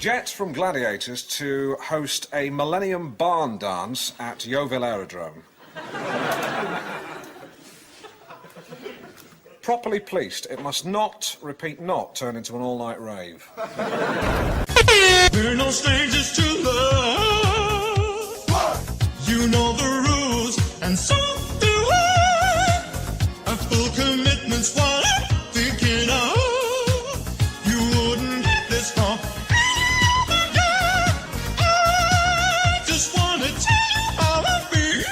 Jets from Gladiators to host a Millennium Barn Dance at Yeovil Aerodrome. Properly policed, it must not, repeat not, turn into an all-night rave. We're no strangers to love. You know the rules, and so do I. A full commitment's what I'm thinking of. You wouldn't get this far. I just wanna tell you how I feel.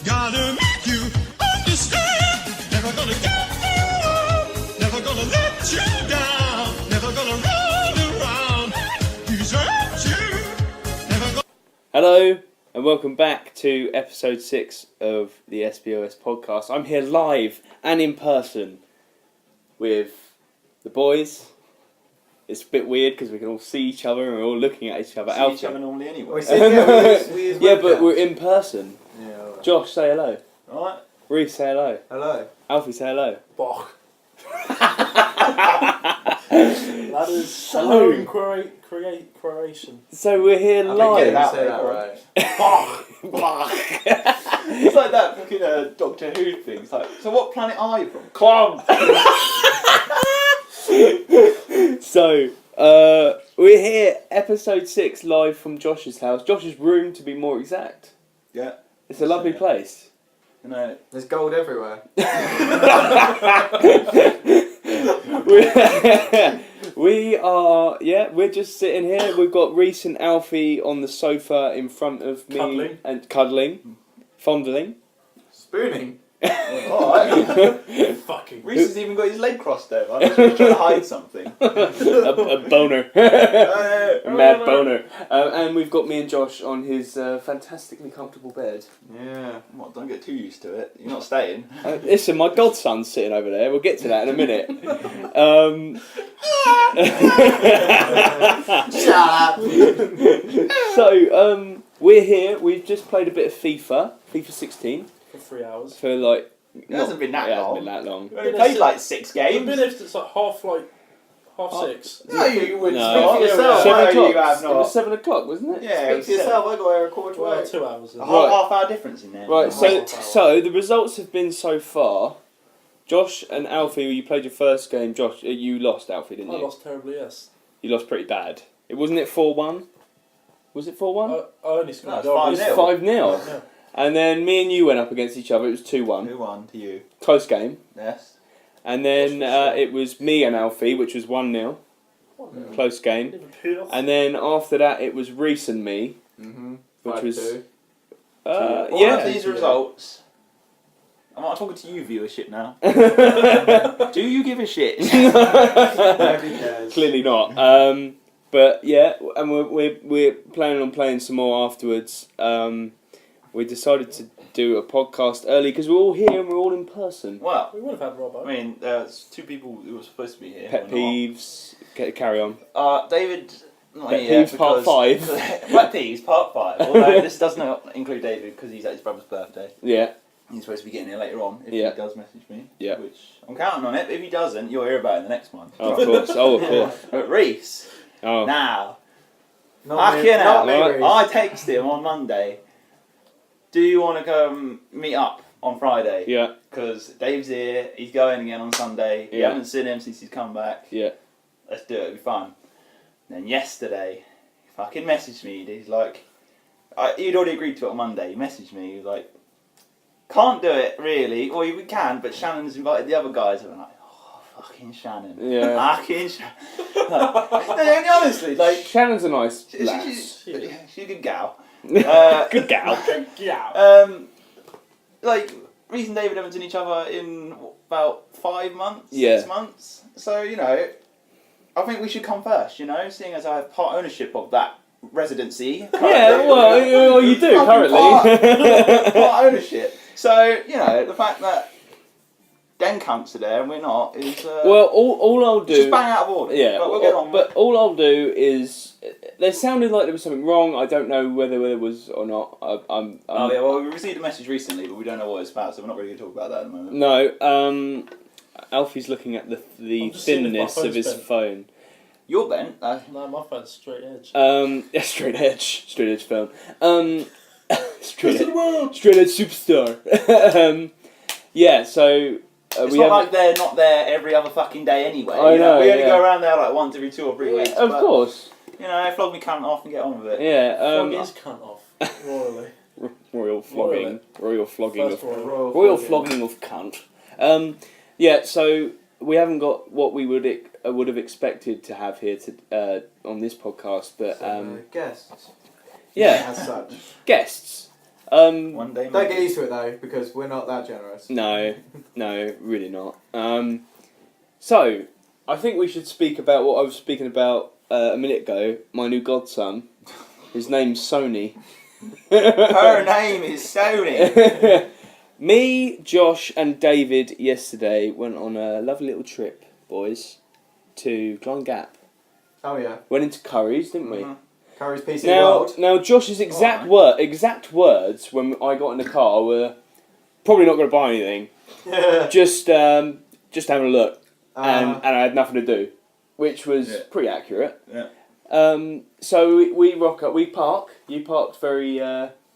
Gotta make you understand. Never gonna give you up. Never gonna let you down. Never gonna run around. Desert you. Never gonna. Hello and welcome back to episode 6 of the SBOS podcast. I'm here live and in person with the boys. It's a bit weird because we can all see each other and we're all looking at each other. See each other normally anyway. Yeah, but we're in person. Yeah, right. Josh, say hello. Right. Reese, say hello. Hello. Alfie, say hello. Bach. That is so in Croatian. So we're here live. Right. Bach. It's like that fucking Doctor Who thing. It's like, so what planet are you from? Club. So, we're here, episode 6, live from Josh's house. Josh's room, to be more exact. Yeah. It's a lovely place. You know, There's gold everywhere. We're just sitting here. We've got Reese and Alfie on the sofa in front of me. Cuddling. And cuddling. Fondling. Spooning. alright. Fucking. Reese has even got his leg crossed there. I'm trying to hide something. a boner. A mad boner. And we've got me and Josh on his fantastically comfortable bed. Yeah. What? Don't get too used to it. You're not staying. Listen, my godson's sitting over there. We'll get to that in a minute. Shut up. So, we're here. We've just played a bit of FIFA 16. For 3 hours. For like... It hasn't been that long. It hasn't been that long. We only played like 6 I've games. been if it's like half 6. No, you would No. speak for yourself. 7 No, o'clock. you have It not. was 7 o'clock, wasn't it? Yeah, it Speak was for yourself. 7. I got here a quarter to 2 hours. A Then. Right. half hour difference in there. Right, so- so the results have been so far. Josh and Alfie, you played your first game. Josh, you lost, Alfie, didn't I you? lost terribly, yes. You lost pretty bad. Wasn't it 4-1? Was it 4-1? I only scored No, a it's goal. 5-0. It was 5-0. Yeah. And then me and you went up against each other. It was 2-1. 2-1 to you. Close game. Yes. And then it was me and Alfie, which was 1-0. Close game. And then after that, it was Reese and me, which was 5-2. yeah. These results. I'm not talking to you, viewership now. Do you give a shit? Nobody cares. Clearly not. But yeah, and we're planning on playing some more afterwards. We decided to do a podcast early because we're all here and we're all in person. Well, We would have had Robbo. I mean, there's 2 people who were supposed to be here. Pet peeves. Carry on. David. Not Pet here peeves part 5. Pet peeves part 5. Although this does not include David because he's at his brother's birthday. Yeah. He's supposed to be getting here later on if Yeah. he does message me. Yeah. Which I'm counting on it. But if he doesn't, you'll hear about it in the next one. Oh, of course. Oh, of course. But Reese, Oh. now, Not me, fucking not hell, me, Reese. I texted him on Monday. Do you want to go meet up on Friday? Yeah. Because Dave's here. He's going again on Sunday. We Yeah. haven't seen him since he's come back. Yeah. Let's do it. It'll be fun. And then yesterday, he fucking messaged me. He's like, he'd already agreed to it on Monday. He messaged me. He was like, can't do it really. Well, we can, but Shannon's invited the other guys. And I'm like, oh, fucking Shannon. Yeah. Fucking Shannon. No, honestly, like, Shannon's a nice lass. she's a good gal. Good gal. Yeah. Like, Reese and David haven't seen each other in about 5 months, Yeah. 6 months. So, you know, I think we should come first, you know, seeing as I have part ownership of that residency. Yeah, well, you do currently. Part ownership. So, you know, the fact that Den cunts are there and we're not is... Well, all I'll do... just bang out of order. Yeah, but we'll get on. but all I'll do is... There sounded like there was something wrong. I don't know whether there was or not. I'm Oh, yeah, well, we received a message recently, but we don't know what it's about, so we're not really going to talk about that at the moment. No, Alfie's looking at the I'm just seeing if my thinness of phone's his bent. phone. You're bent. No, my phone's straight edge. Yeah, straight edge film. Straight edge world. superstar. Yeah, so It's we not have. like they're not there every other fucking day anyway. I you know, We only yeah. go around there like once every 2 or 3 weeks. Of but, course. You know, flog me cunt off and get on with it. Yeah. Frog is cunt off royally. Royal flogging. Royal flogging First of. royal. Royal flogging of cunt. Yeah. So we haven't got what we would have expected to have here on this podcast, but Guests. yeah, As such. guests. One day. Don't maybe. get used to it though, because we're not that generous. No, really not. So I think we should speak about what I was speaking about a minute ago. My new godson. His name's Sony. Her name is Sony. Me, Josh, and David yesterday went on a lovely little trip, boys, to Glyn Gap. Oh yeah. Went into Curry's, didn't we? Mhm. Curry's PC Now, World. now Josh's exact words when I got in the car were probably not going to buy anything. just having a look, and I had nothing to do, which was pretty accurate. Yeah. So we rock up. We park. You parked very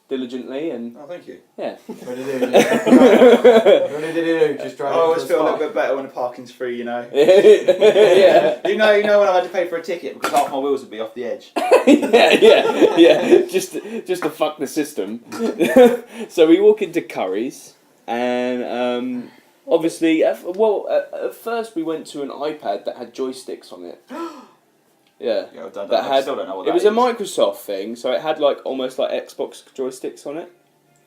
diligently, and Oh, thank you. yeah. What did he do? What did he do? Just drive I always into the feel a spot. little bit better when the parking's free, you know. Yeah. You know when I had to pay for a ticket because half my wheels would be off the edge. yeah. Just to fuck the system. So we walk into Curry's, and obviously, at first we went to an iPad that had joysticks on it. Yeah. Yeah, I That had- still don't know what It that was is. a Microsoft thing, so it had like almost like Xbox joysticks on it,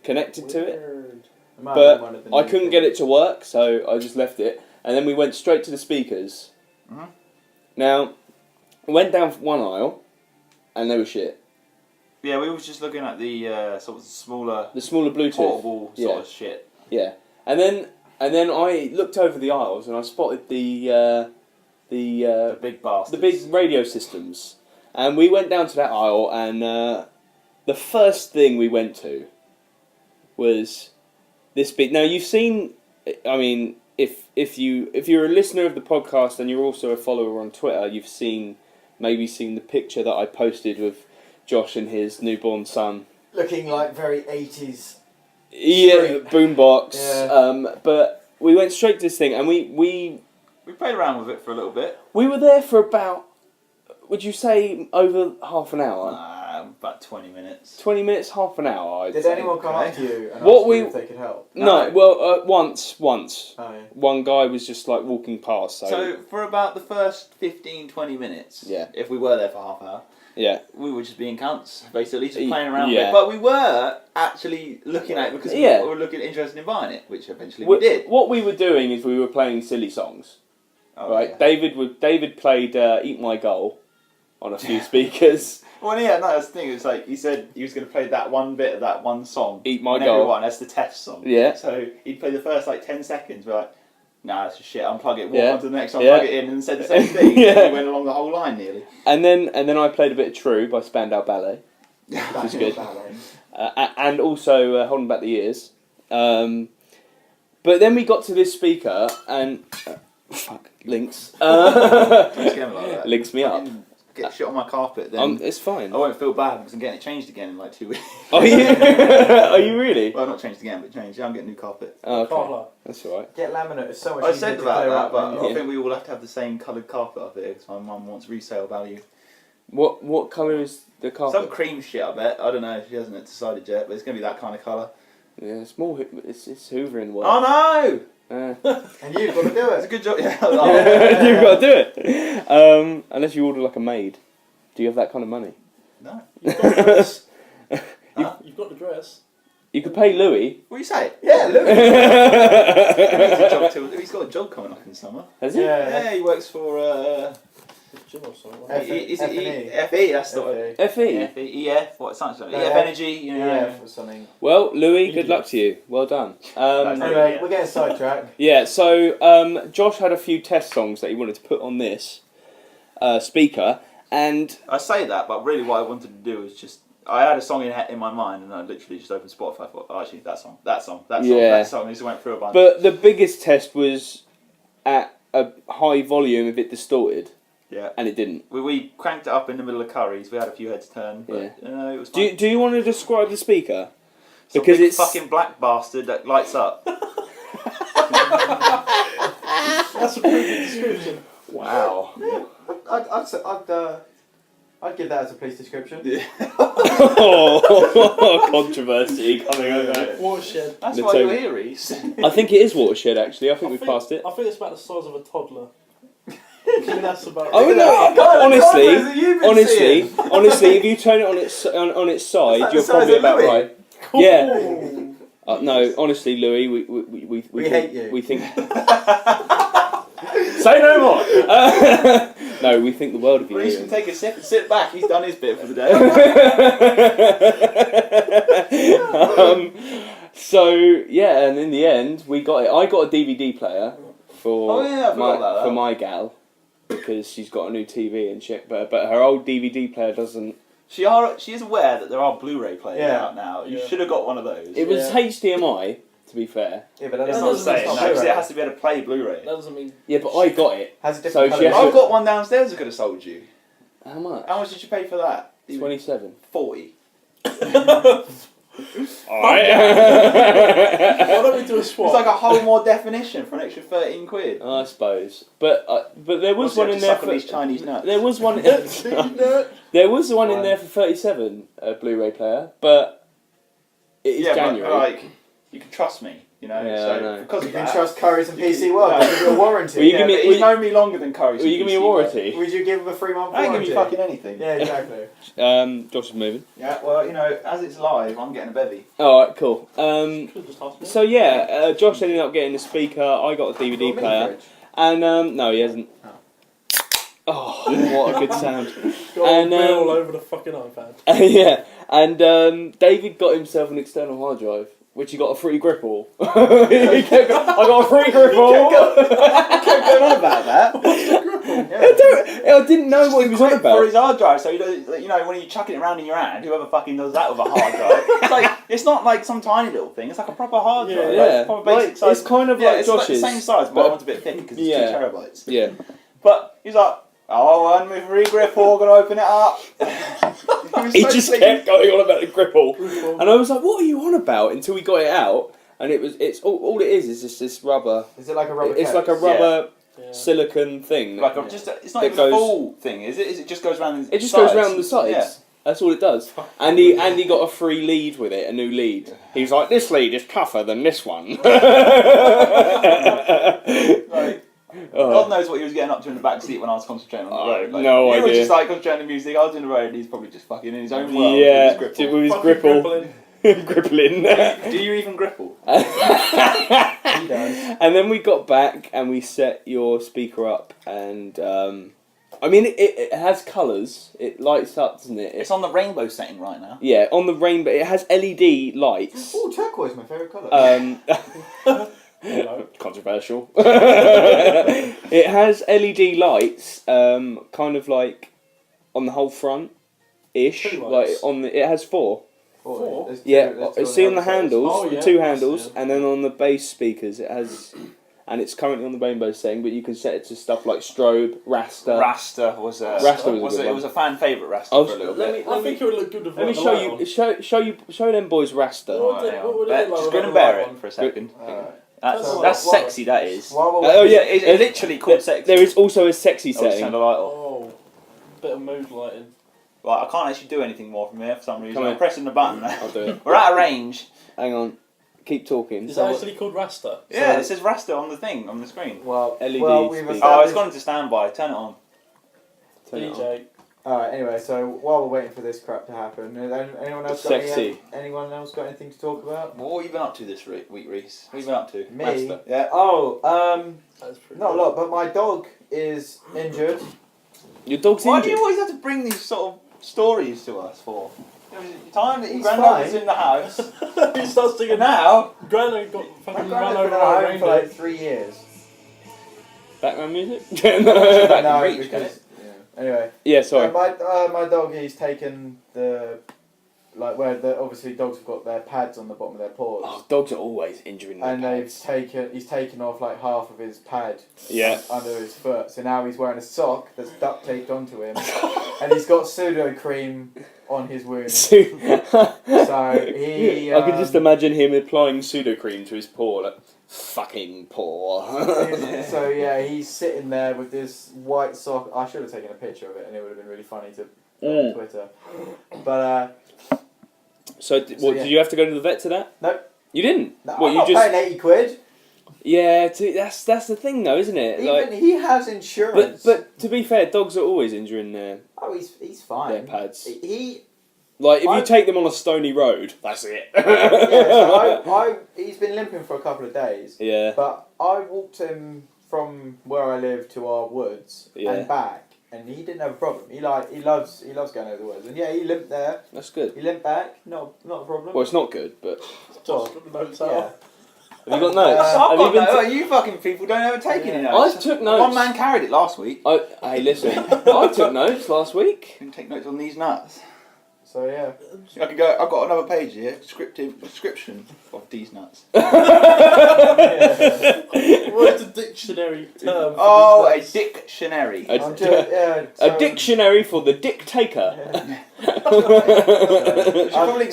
connected to it. Weird. It might But be one of the I new couldn't get it to work, so I just left it. And then we went straight to the speakers. Mhm. Now, I went down one aisle, and they were shit. Yeah, we was just looking at the sort of smaller, The smaller Bluetooth. portable sort Yeah. of shit. Yeah. And then I looked over the aisles, and I spotted the The big bastards. the big radio systems. And we went down to that aisle, and the first thing we went to was this big. Now you've seen, I mean, if you're a listener of the podcast and you're also a follower on Twitter, you've maybe seen the picture that I posted with Josh and his newborn son. Looking like very 80s. Yeah, boombox. Yeah. But we went straight to this thing, and we played around with it for a little bit. we were there for about, would you say, over half an hour? About 20 minutes. 20 minutes, half an hour, I'd Did say. anyone come okay. up to you and What ask we- you if they could help? No, well, once. Oh yeah. One guy was just like walking past, So for about the first 15-20 minutes, Yeah. if we were there for half an hour, yeah. we were just being cunts, basically, just Y- playing around yeah. with it. But we were actually looking at it because Yeah. we were looking interested in buying it, which eventually we did. What we were doing is we were playing silly songs, Oh, right? yeah. David played "Eat My Goal" on a few speakers. Well, yeah, no, that's the thing. It was like he said he was going to play that one bit of that one song. Eat My and Goal. everyone, that's the test song. Yeah. So he'd play the first like 10 seconds. We're like, nah, that's just shit. Unplug it. Walk Yeah. on to the next one. Yeah. Plug it in, and said the same thing. Yeah. And we went along the whole line nearly. And then I played a bit of "True" by Spandau Ballet, That's is good. ballet. and also "Holding Back the Years." But then we got to this speaker and fuck links Don't scare me like that. links me up. Fucking Get shit on my carpet, then It's fine. I won't feel bad because I'm getting it changed again in like 2 weeks. Are you? Are you really? Well, not changed again, but changed. Yeah, I'm getting new carpet. Oh, okay. Carla. That's all right. Get laminate. It's so much I easier said to about clear that, up but when I you- think we all have to have the same coloured carpet up here because my mum wants resale value. What colour is the carpet? Some cream shit, I bet. I don't know. She hasn't decided yet, but it's going to be that kind of colour. Yeah, it's more. It's hoovering work. Oh no! Uh, And you've got to do It's a it. good job. Yeah. You've got to do it. Unless you order like a maid. Do you have that kind of money? No. You've got the dress. Huh? You've got the dress. You could pay Louis. What do you say? Yeah, look. He's got a job coming up in the summer. Has he? Yeah, he works for. Gym or something. Is it F&E? FE? That's the one. FE. FE, EF, what sounds like No, EF F- Energy, you know. Yeah, for something. Well, Louis, good luck to you. Well done. Anyway, we're getting sidetracked. Yeah, so Josh had a few test songs that he wanted to put on this speaker, and I say that, but really what I wanted to do was just. I had a song in my mind, and I literally just opened Spotify. I thought, oh, actually, that song. Yeah. I just went through a bunch. but the biggest test was at a high volume if it distorted. Yeah. and it didn't. We cranked it up in the middle of curries. We had a few heads turn, but it was fun. Do you want to describe the speaker? Some Because big it's fucking black bastard that lights up. That's a pretty good description. wow. I'd give that as a police description. Controversy coming over. Watershed. That's The why two. you're here, Reese. I think it is watershed. Actually, I think we passed it. I think it's about the size of a toddler. I think that's about. Oh no! Honestly, if you turn it on its side, like you're the size probably of about Louis. right. Yeah. No, honestly, Louis, we hate you. We think. Say no more. No, we think the world of you. Reese can take a sip and sit back. He's done his bit for the day. So yeah, and in the end, we got it. I got a DVD player for I forgot about that. for my gal because she's got a new TV and shit. But her old DVD player doesn't. She is aware that there are Bluray players out now. You should have got one of those. It was HDMI, to be fair. Yeah, but that That's doesn't not mean saying. it's No, not because it Blu-ray. has to be able to play Blu-ray. That doesn't mean. Yeah, but I got it. Has a So different she has colour. I've got one downstairs I could have sold you. How much? How much did you pay for that? 27. 40. Alright. Why don't we do a swap? It's like a whole more definition for an extra 13 quid. I suppose, but there was one in there for these Chinese nuts. there was one. There was one in there for 37, a Blu-ray player, but it is January. But, like, you can trust me, you know. Yeah, so I know. because You of can that, trust Curry's and PC World. I'll give you a warranty. Will you yeah, give me- but will he's you- known me longer than Curry's. Will you give me a warranty? Would you give him a 3-month I ain't warranty? give you fucking anything. Yeah, exactly. Josh is moving. Yeah, well, you know, as it's live, I'm getting a bevy. All right, cool. Could've just asked me. So yeah, Josh ended up getting a speaker. I got a DVD Got a mini player, fridge. and no, he hasn't. Oh, what a good sound! Got And, a bill all over the fucking iPad. Yeah, and David got himself an external hard drive, which he got a free gripple. I got a free gripple. Kept going on about that. I didn't know what he was on For about. his hard drive, so you know when you're chucking it around in your hand, whoever fucking does that with a hard drive, it's not like some tiny little thing. It's like a proper hard drive. Yeah, like, proper basic like, size. it's kind of yeah, like it's Josh's, the same size, but I want a bit thicker because it's Yeah. 2 terabytes. Yeah. But he's like, oh, one with free gripple, gonna open it up. He just kept going on about the gripple, and I was like, "What are you on about?" Until we got it out, and it's all it is just this rubber. Is it like a rubber It's case? like a rubber Yeah. silicone thing. Like it's not That even goes- a full thing, is it? It just goes around. It just goes round the sides. Yeah. That's all it does. And he got a free lead with it, a new lead. He's like, this lead is tougher than this one. Like, God knows what he was getting up to in the back seat when I was concentrating on the road. Like, no he was idea. just like concentrating on the music. I was in the road, and he's probably just fucking in his own world. Yeah, with with his his Fucking gripple. grippling. Grippling. Do you even gripple? He does. And then we got back and we set your speaker up, and I mean it has colours. It lights up, doesn't it? It's on the rainbow setting right now. Yeah, on the rainbow. It has LED lights. Oh, turquoise is my favourite colour. Controversial. It has LED lights, kind of like on the whole front ish. Two Like lights. on the, it has 4. Four? There's two- Yeah, there's two see on the other sides. handles, Oh, the yeah, 2 I see handles, it. and then on the bass speakers it has, and it's currently on the rainbow setting, but you can set it to stuff like strobe, raster. Rasta was a Rasta was a good it one. was a fan favourite Rasta I'll- for a little let bit. me- I think it would look good with Let me the show light you, on. show them boys raster. What would it- Hang what on. would it Bet- look like just with gonna the bear light it on? for a second. Alright. That's So that's what- sexy. That is. While we're Oh yeah, It's literally called sexy. There is also a sexy I'll just setting. turn the light off. Oh, bit of mood lighting. Right, I can't actually do anything more from here for some reason. Come I'm here. pressing the button now. I'll do it. We're out of range. Hang on, keep talking. Is that actually called Rasta? Yeah, it says Rasta on the thing, on the screen. Well, LED well, we've speaker. Oh, it's established... gone into standby. Turn it on. Turn it on. DJ. Alright, anyway, so while we're waiting for this crap to happen, anyone else got Sexy. anyone else got anything to talk about? What have you been up to this week, Reese? What have you been up to? Me? Master. Yeah. Oh, That's pretty not a good. lot, but my dog is injured. Your dog's Why do injured. you always have to bring these sort of stories to us for? There was a time that your He's granddad was fine. in the house, He starts singing and now Granddad got My fucking run granddad's over been by a at home for like reindeer. 3 years. Background music? Back No, in reach, because... Yeah. Anyway, Yeah, sorry. my dog, he's taken the like where obviously dogs have got their pads on the bottom of their paws. Oh, dogs are always injuring their And pads. he's taken off like half of his pad Yeah. under his foot. So now he's wearing a sock that's duct taped onto him, and he's got pseudo cream on his wound. So he. I can just imagine him applying pseudo-cream to his paw, like, fucking paw. So yeah, he's sitting there with this white sock. I should have taken a picture of it, and it would have been really funny to put on Twitter. But So, did you have to go to the vet to that? Nope. You didn't? no, What, I'm you not just... paying £80. Yeah, that's the thing though, isn't it? Even he has insurance. But to be fair, dogs are always injuring their he's fine. their pads. He Like if you take them on a stony road, that's it. he's been limping for a couple of days. Yeah. But I walked him from where I live to our woods and back, and he didn't have a problem. He loves going over the woods, and yeah, he limped there. That's good. He limped back, not a problem. Well, it's not good, but Yeah. have you got notes? I've Have got you no, you fucking people don't ever take any notes. I took notes. One man carried it last week. Hey, listen. I took notes last week. Can take notes on these nuts. So yeah. I can go. I've got another page here. Description of these nuts. What's a dictionary term? Oh, a dictionary. A So, dictionary for the dick taker. You should probably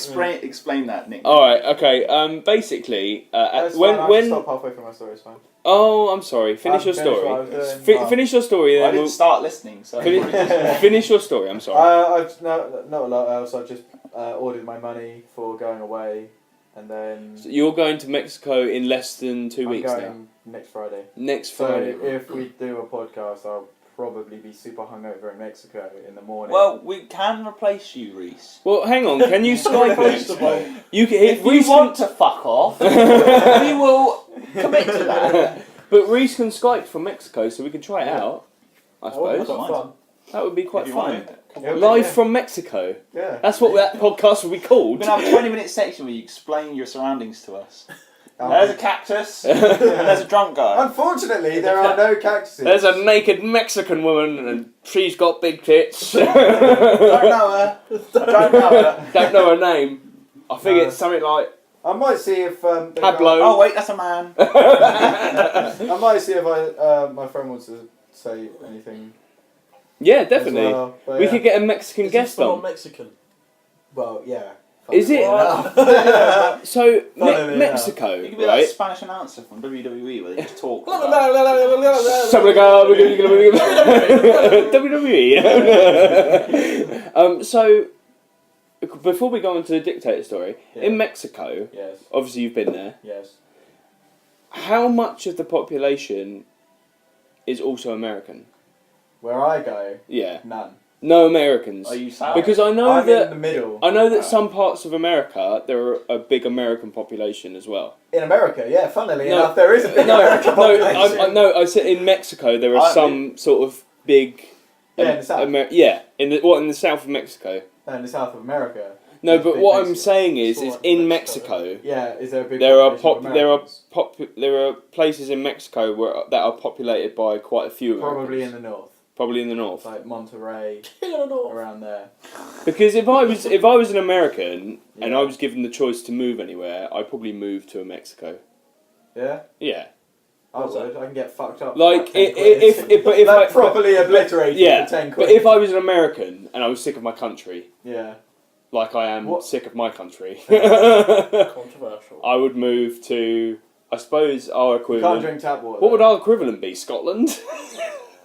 explain that, Nick. All right. Okay. Basically, That's when fine, I when can stop halfway through my story. It's fine. oh, I'm sorry. Finish your I've finished what I story. was doing. Finish your story. I Then didn't start listening, so. finish your story. I'm sorry. I've not a lot else. I've just ordered my money for going away, and then So you're going to Mexico in less than 2 I'm weeks now. going next Friday. Next So Friday. if we do a podcast, I'll probably be super hungover in Mexico in the morning. Well, we can replace you, Reese. Well, hang on. Can you Skype it? You can. If you want to fuck off, we will commit to that. But Reese can Skype from Mexico, so we can try it out. I suppose Quite fun. that would be quite If you fun. want it. Live from Mexico. Yeah. That's what that podcast will be We're called. going to have a 20-minute section where you explain your surroundings to us. Um, There's a cactus, and there's a drunk guy. Unfortunately, there are no cactuses. There's a naked Mexican woman, and she's got big tits. Don't know her. Don't know her. Don't know her name. I think No. it's something like I might see if they've Pablo. Oh, wait, that's a man. I might see if my friend wants to say anything. Yeah, as definitely. well, but We yeah. could get a Mexican Is guest it full on. Mexican? Well, yeah. Is it? Yeah. So Funnily Mexico, You could be right? like a Spanish announcer from WWE where they just talk. WWE. So before we go on to the dictator story, Yeah. in Mexico, Yes. obviously you've been there. Yes. How much of the population is also American? Where I go, Yeah, none. no Americans. Are you South? Because I know I'm in the that middle. I know that some parts of America there are a big American population as well. In America, yeah. Funnily No. enough, there is a big No, American population. I said in Mexico there are some sort of big. Yeah, in the south. in the south of Mexico. No, in the south of America. No, There's but big what I'm Mexicans. saying is Sort of in Mexico. Mexico Yeah, is there a big there are population of Americans? there are places in Mexico that are populated by quite a few Americans. Probably in the north, Probably in the north. like Monterey, King of the North. around there. Because if I was an American and Yeah. I was given the choice to move anywhere, I'd probably move to Mexico. Yeah, Yeah. I would. I can get fucked up. for Like like 10 if quid. I properly obliterated yeah, for 10 but quid. if I was an American and I was sick of my country, Yeah. like I am What? sick of my country, Controversial. I would move to, I suppose, our You can't equivalent. drink tap water. What would our equivalent be? Scotland?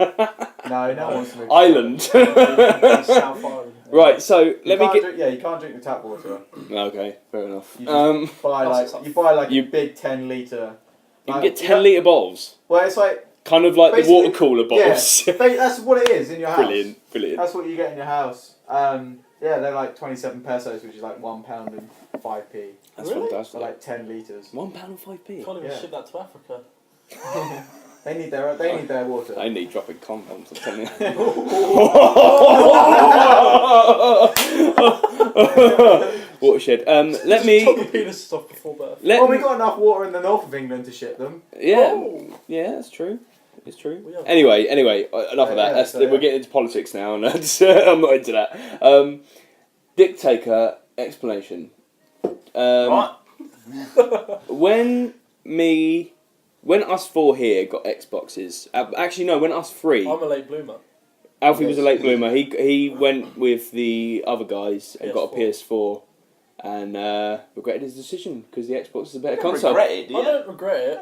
No, no one wants to move. Ireland. South Island. Right, so You let me can't get. drink, yeah, you can't drink the tap water. Okay, fair enough. You just buy That's like you buy like You- a big 10 litre. You can get 10-litre bottles. Well, it's like Kind of like the Basically, water cooler bottles. yeah, that's what it is in your house. Brilliant, brilliant. That's what you get in your house. Yeah, they're like 27 pesos, which is like £1 and 5p. That's Really? For fantastic. like 10 litres. £1 and 5p. Can't even Yeah. ship that to Africa. They need their water. I need dropping condoms, I'm telling you. Watershed. Let Chop me. your penises off before birth. Well, we got enough water in the north of England to ship them. Yeah, Oh. yeah, that's true. It's true. We are- Anyway, enough of that. Yeah, so, We're getting into politics now, and I'm not into that. Dictator. explanation. Right. When us four here got Xboxes, actually no, when us three, I'm a late bloomer. Alfie was a late bloomer. He went with the other guys and got a PS4, and regretted his decision because the Xbox is a better console. Regret it, do you? I don't regret it.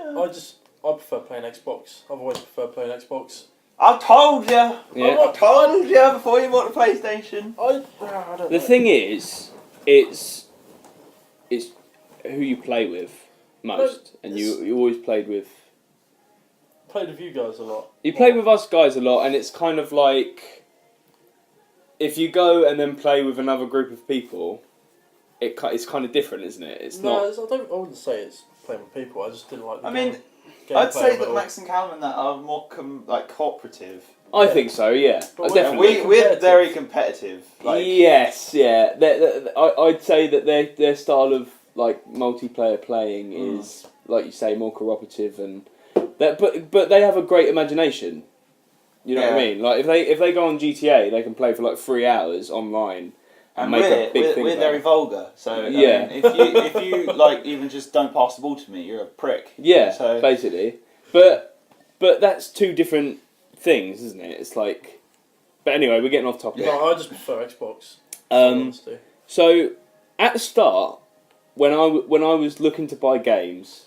I prefer playing Xbox. I've always preferred playing Xbox. I told you. Yeah. I told you before you bought the PlayStation. I don't The know. thing is, it's who you play with most, and you always played with. Played with you guys a lot. You play with us guys a lot, and it's kind of like if you go and then play with another group of people, it's kind of different, isn't it? It's not. I wouldn't say it's playing with people. I just didn't like the I mean, gameplay I'd say of it that all. Max and Callum and that are more cooperative. I think so. Yeah, But definitely. we're We're competitive. very competitive. Like, Yes, yeah. I'd say that their style of like multiplayer playing is, like you say, more cooperative and that. But they have a great imagination. You know what I Yeah. mean? Like if they go on GTA, they can play for like 3 hours online and make a big thing. we're about very it. vulgar. So Yeah. I mean, if you like even just don't pass the ball to me, you're a prick. Yeah, So basically. But that's two different things, isn't it? It's like. But anyway, we're getting off topic. No, I just prefer Xbox. Honestly. So at the start, when I was looking to buy games,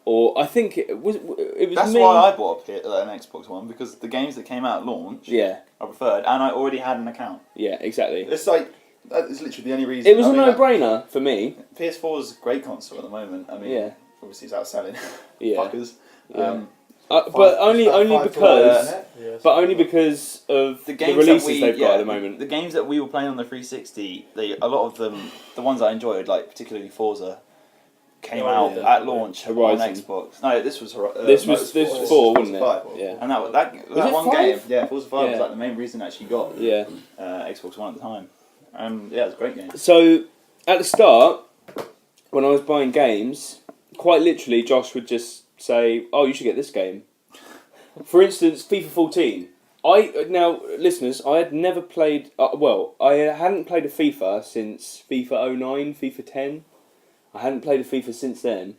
or I think it was that's me. why I bought an Xbox One, because the games that came out at launch, Yeah, I preferred, and I already had an account. yeah, exactly. It's like that is literally the only reason. It was I a mean, no-brainer for me. PS4 is a great console at the moment. I mean, Yeah. obviously it's outselling. Yeah. Fuckers. Yeah. But only because. Yeah, But only because of the games releases that they've got at the moment. The games that we were playing on the 360, a lot of them, the ones I enjoyed, like particularly Forza, came out yeah. at launch Horizon. on Xbox. No, this was This was 4, wasn't it? 5. Yeah. And that it one 5? game, yeah, Forza 5 was Yeah. like the main reason I actually got Yeah. Xbox One at the time. Yeah, it was a great game. So at the start, when I was buying games, quite literally, Josh would just say, "Oh, you should get this game." For instance, FIFA 14. Now, listeners, I had never played. I hadn't played a FIFA since FIFA 09, FIFA 10. I hadn't played a FIFA since then.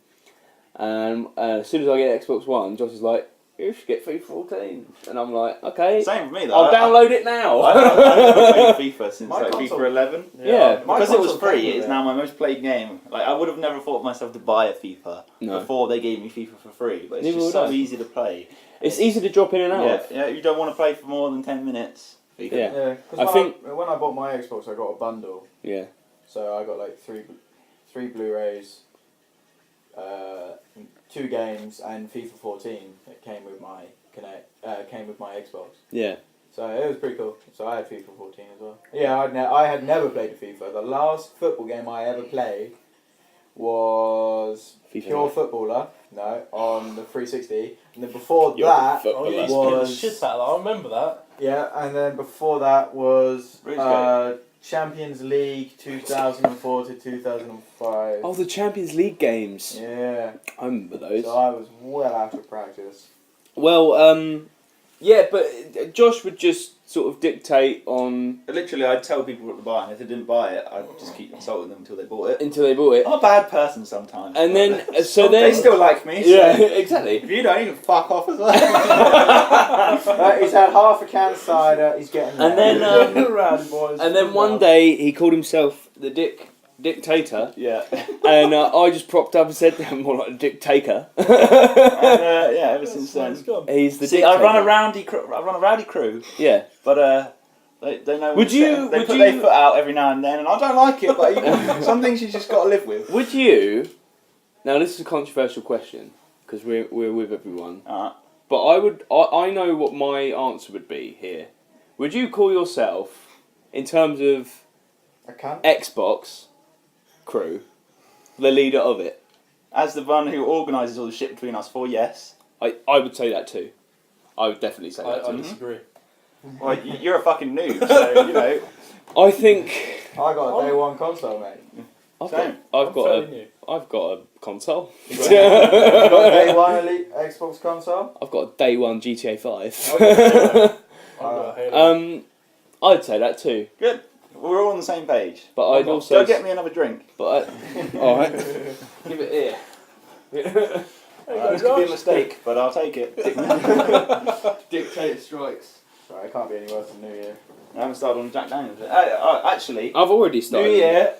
And as soon as I get Xbox One, Josh is like, "You should get FIFA 14," and I'm like, "Okay, Same with me though. I'll download it now." I've never played FIFA since My like console- FIFA 11. Yeah. Because it was console free, came with it's it. now my most played game. Like I would have never thought of myself to buy a FIFA No. before they gave me FIFA for free, but it's Neither just would so I. easy to play. It's easy to drop in and out Yeah, of. yeah, you don't want to play for more than 10 minutes. FIFA. Yeah. Yeah, I because think- when I bought my Xbox, I got a bundle. Yeah. So I got like three Blu-rays, 2 games, and FIFA 14 that came with my Xbox. Yeah. So it was pretty cool. So I had FIFA 14 as well. Yeah, I had never played a FIFA. The last football game I ever played was FIFA Pure 9. Footballer. No, on the 360. And then before You're that, footballer. Oh, yeah, he's getting the was- shit out of that. I remember that. yeah, and then before that was RuneScape. Champions League 2004 to 2005. Oh, the Champions League games. Yeah, I remember those. so I was well out of practice. Well, yeah, but Josh would just sort of dictate on Literally, I'd tell people what to buy, and if they didn't buy it, I'd just keep insulting them until they bought it. until they bought it. I'm a bad person sometimes. And then, but so they then... still like me. So Yeah, exactly. if you don't, you can fuck off as well. He's had half a can of cider. He's getting And there. then, Rowdy boys. and then one day he called himself the dictator, yeah. and I just propped up and said, "More like a dictator." And, yeah, ever since then. It's gone. He's the See, dictator. I run a rowdy crew, Yeah. but they know. Would you- They would put you- their foot out every now and then, and I don't like it. But some things you just got to live with. Would you? Now this is a controversial question because we're with everyone. Alright. But I know what my answer would be here. Would you call yourself, in terms of A can? Xbox crew, the leader of it? As the one who organises all the shit between us four, yes. I would say that too. I would definitely say that I too. disagree. Well, you're a fucking noob, so you know. I think I got a day one console, mate. I've Same. got fairly new. I've got a console. You got a day one elite Xbox console. I've got a day one GTA 5. I've got a Halo. I'd say that too. Good. We're all on the same page. But I'd also Go get me another drink. But all right, give it here. This could be a mistake, but I'll take it. Dictator strikes. Sorry, it can't be any worse than New Year. I haven't started on Jack Daniels. Actually, I've already started. New Year,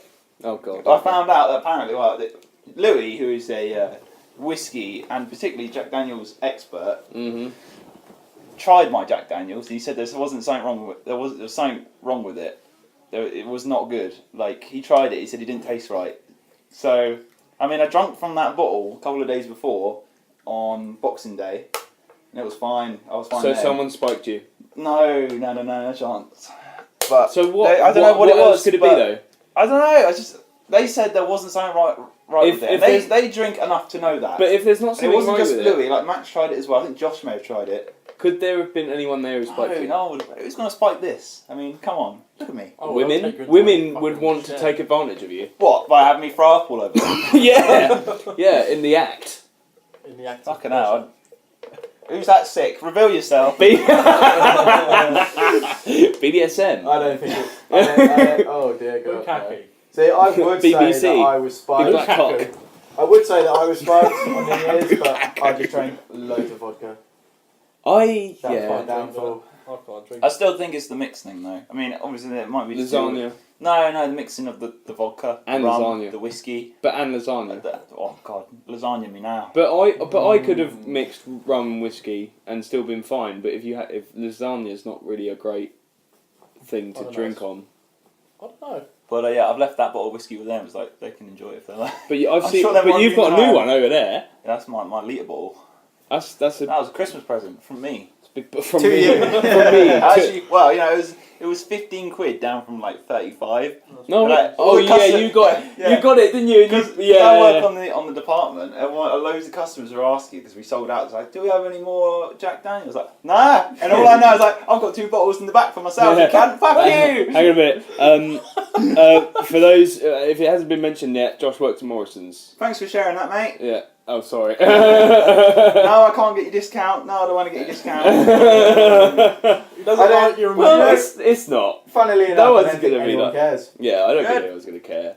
Oh god. I found out that apparently, that Louis, who is a whiskey and particularly Jack Daniels expert, tried my Jack Daniels. He said there wasn't something wrong with it. There was something wrong with it. It was not good. Like, he tried it. He said it didn't taste right. So, I mean, I drank from that bottle a couple of days before on Boxing Day, and it was fine. I was fine. So then. someone spiked you. No chance. But So what? I don't know what it was. Else could it be but though? I don't know. They said there wasn't something right with it. And they drink enough to know that. But if there's not And it something wasn't right just with Louis. Like Max tried it as well. I think Josh may have tried it. could there have been anyone there who spiked you? No. Who's going to spike this? I mean, come on. Look at me. Oh, Women would want to take advantage of you. What? By having me throw up all over them? yeah, in the act. In the act. Fucking hell. Who's that sick? Reveal yourself. BDSM. I don't think it's... oh dear God. Lukaku. See, I would say BBC. that I was Big spiked. black cock. I would say that I was spiked on New Year's, but I just drank loads of vodka. That's my downfall. I can't drink. I still think it's the mix thing, though. I mean, obviously it might be just Lasagna. No, the mixing of the vodka, And the rum, lasagna. the whiskey. And lasagna. Oh God, lasagna me now. But I could have mixed rum and whiskey and still been fine. But if lasagna is not really a great thing to drink on. I don't know. But yeah, I've left that bottle of whiskey with them. It's like they can enjoy it if they like. But I've I'm seen. sure they But won't you've be got a new mad. one over there. Yeah, that's my litre bottle. That's a That was a Christmas present from me. big from 2 me. years. From me. Actually, well, it was 15 quid down from like 35. No, Like, oh all the yeah, custom- you got yeah. you got it, didn't you? Because Yeah, I work yeah. on the department, and loads of customers are asking because we sold out. It's like, do we have any more Jack Daniels? Like, nah. And all I know is like, I've got 2 bottles in the back for myself. Yeah. You can't. Fuck you. Hang on a minute. For those, if it hasn't been mentioned yet, Josh worked at Morrison's. Thanks for sharing that, mate. Yeah. Oh, sorry. No, I can't get your discount. No, I don't want to get your discount. He doesn't like your Well, remote. it's not. Funnily enough, No I one's don't think gonna be anyone like- cares. Yeah, I don't Good. think anyone's going to care.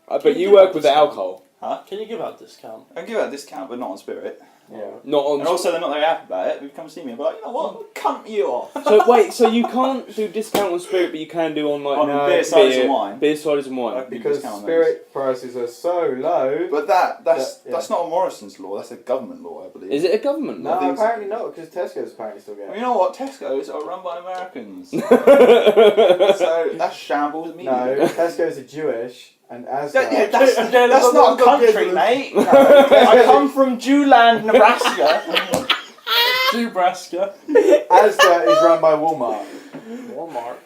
But you work with the alcohol. Can you give out a discount? I give out a discount, but not on spirit. Yeah. Not on. And also, they're not very happy about it. They've come see me and be like, you know what? Cunt you off. So wait, so you can't do discount on spirit, but you can do on like On No, beer, ciders and wine. beer, ciders and wine. I can do Because discount on those. spirit prices are so low. But that's Yeah. that's not a Morrison's law. That's a government law, I believe. Is it a government? No, law? think so. apparently not, because Tesco's apparently still get Well, it. you know what? Tesco's are run by Americans. So that's shambles me. No, Tesco's are Jewish, and as That's that's not a country, mate. I come from Jewland, Nebraska. Nebraska. Asda is run by Walmart. Walmart.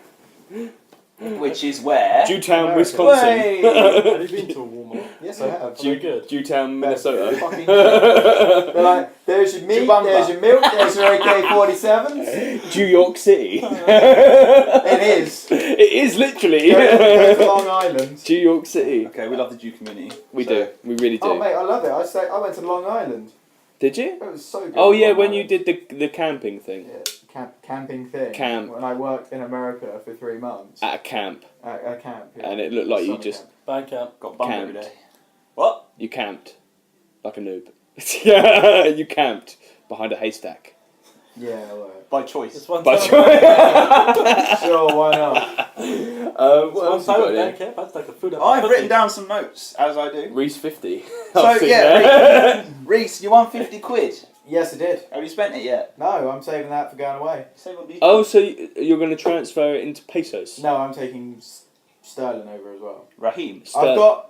Which is where? Jewtown, America. Wisconsin. Way. Have you been to a Walmart? Yes, I have. Very good. Jewtown, Minnesota. Fucking They're like, there's your meat, Chewbacca. there's your milk, there's your AK-47s. New York City. It is. It is literally. Go to Long Island. New York City. Okay, we love the Jew community. We so- do. We really do. Oh mate, I love it. I went to Long Island. Did you? It was so good. Oh yeah, Long when you Island. did the camping thing camping thing. Camp. When I worked in America for 3 months. at a camp, At a camp. Yeah. and it looked like you Summer just camp. Bandcamp. Got bummed every Camped. day. What? you camped like a noob. Yeah, you camped behind a haystack. Yeah, well, By choice. This one But time. sure, why not? what One else you time got at here? Bandcamp, I had to take a food up. I've written down some notes, as I do. Reese 50. So, I've seen yeah, that. Reese, you won 50 quid. Yes, I did. Have you spent it yet? No, I'm saving that for going away. Save on these. Oh, so you're going to transfer it into pesos? No, I'm taking sterling over as well. Raheem. I've got.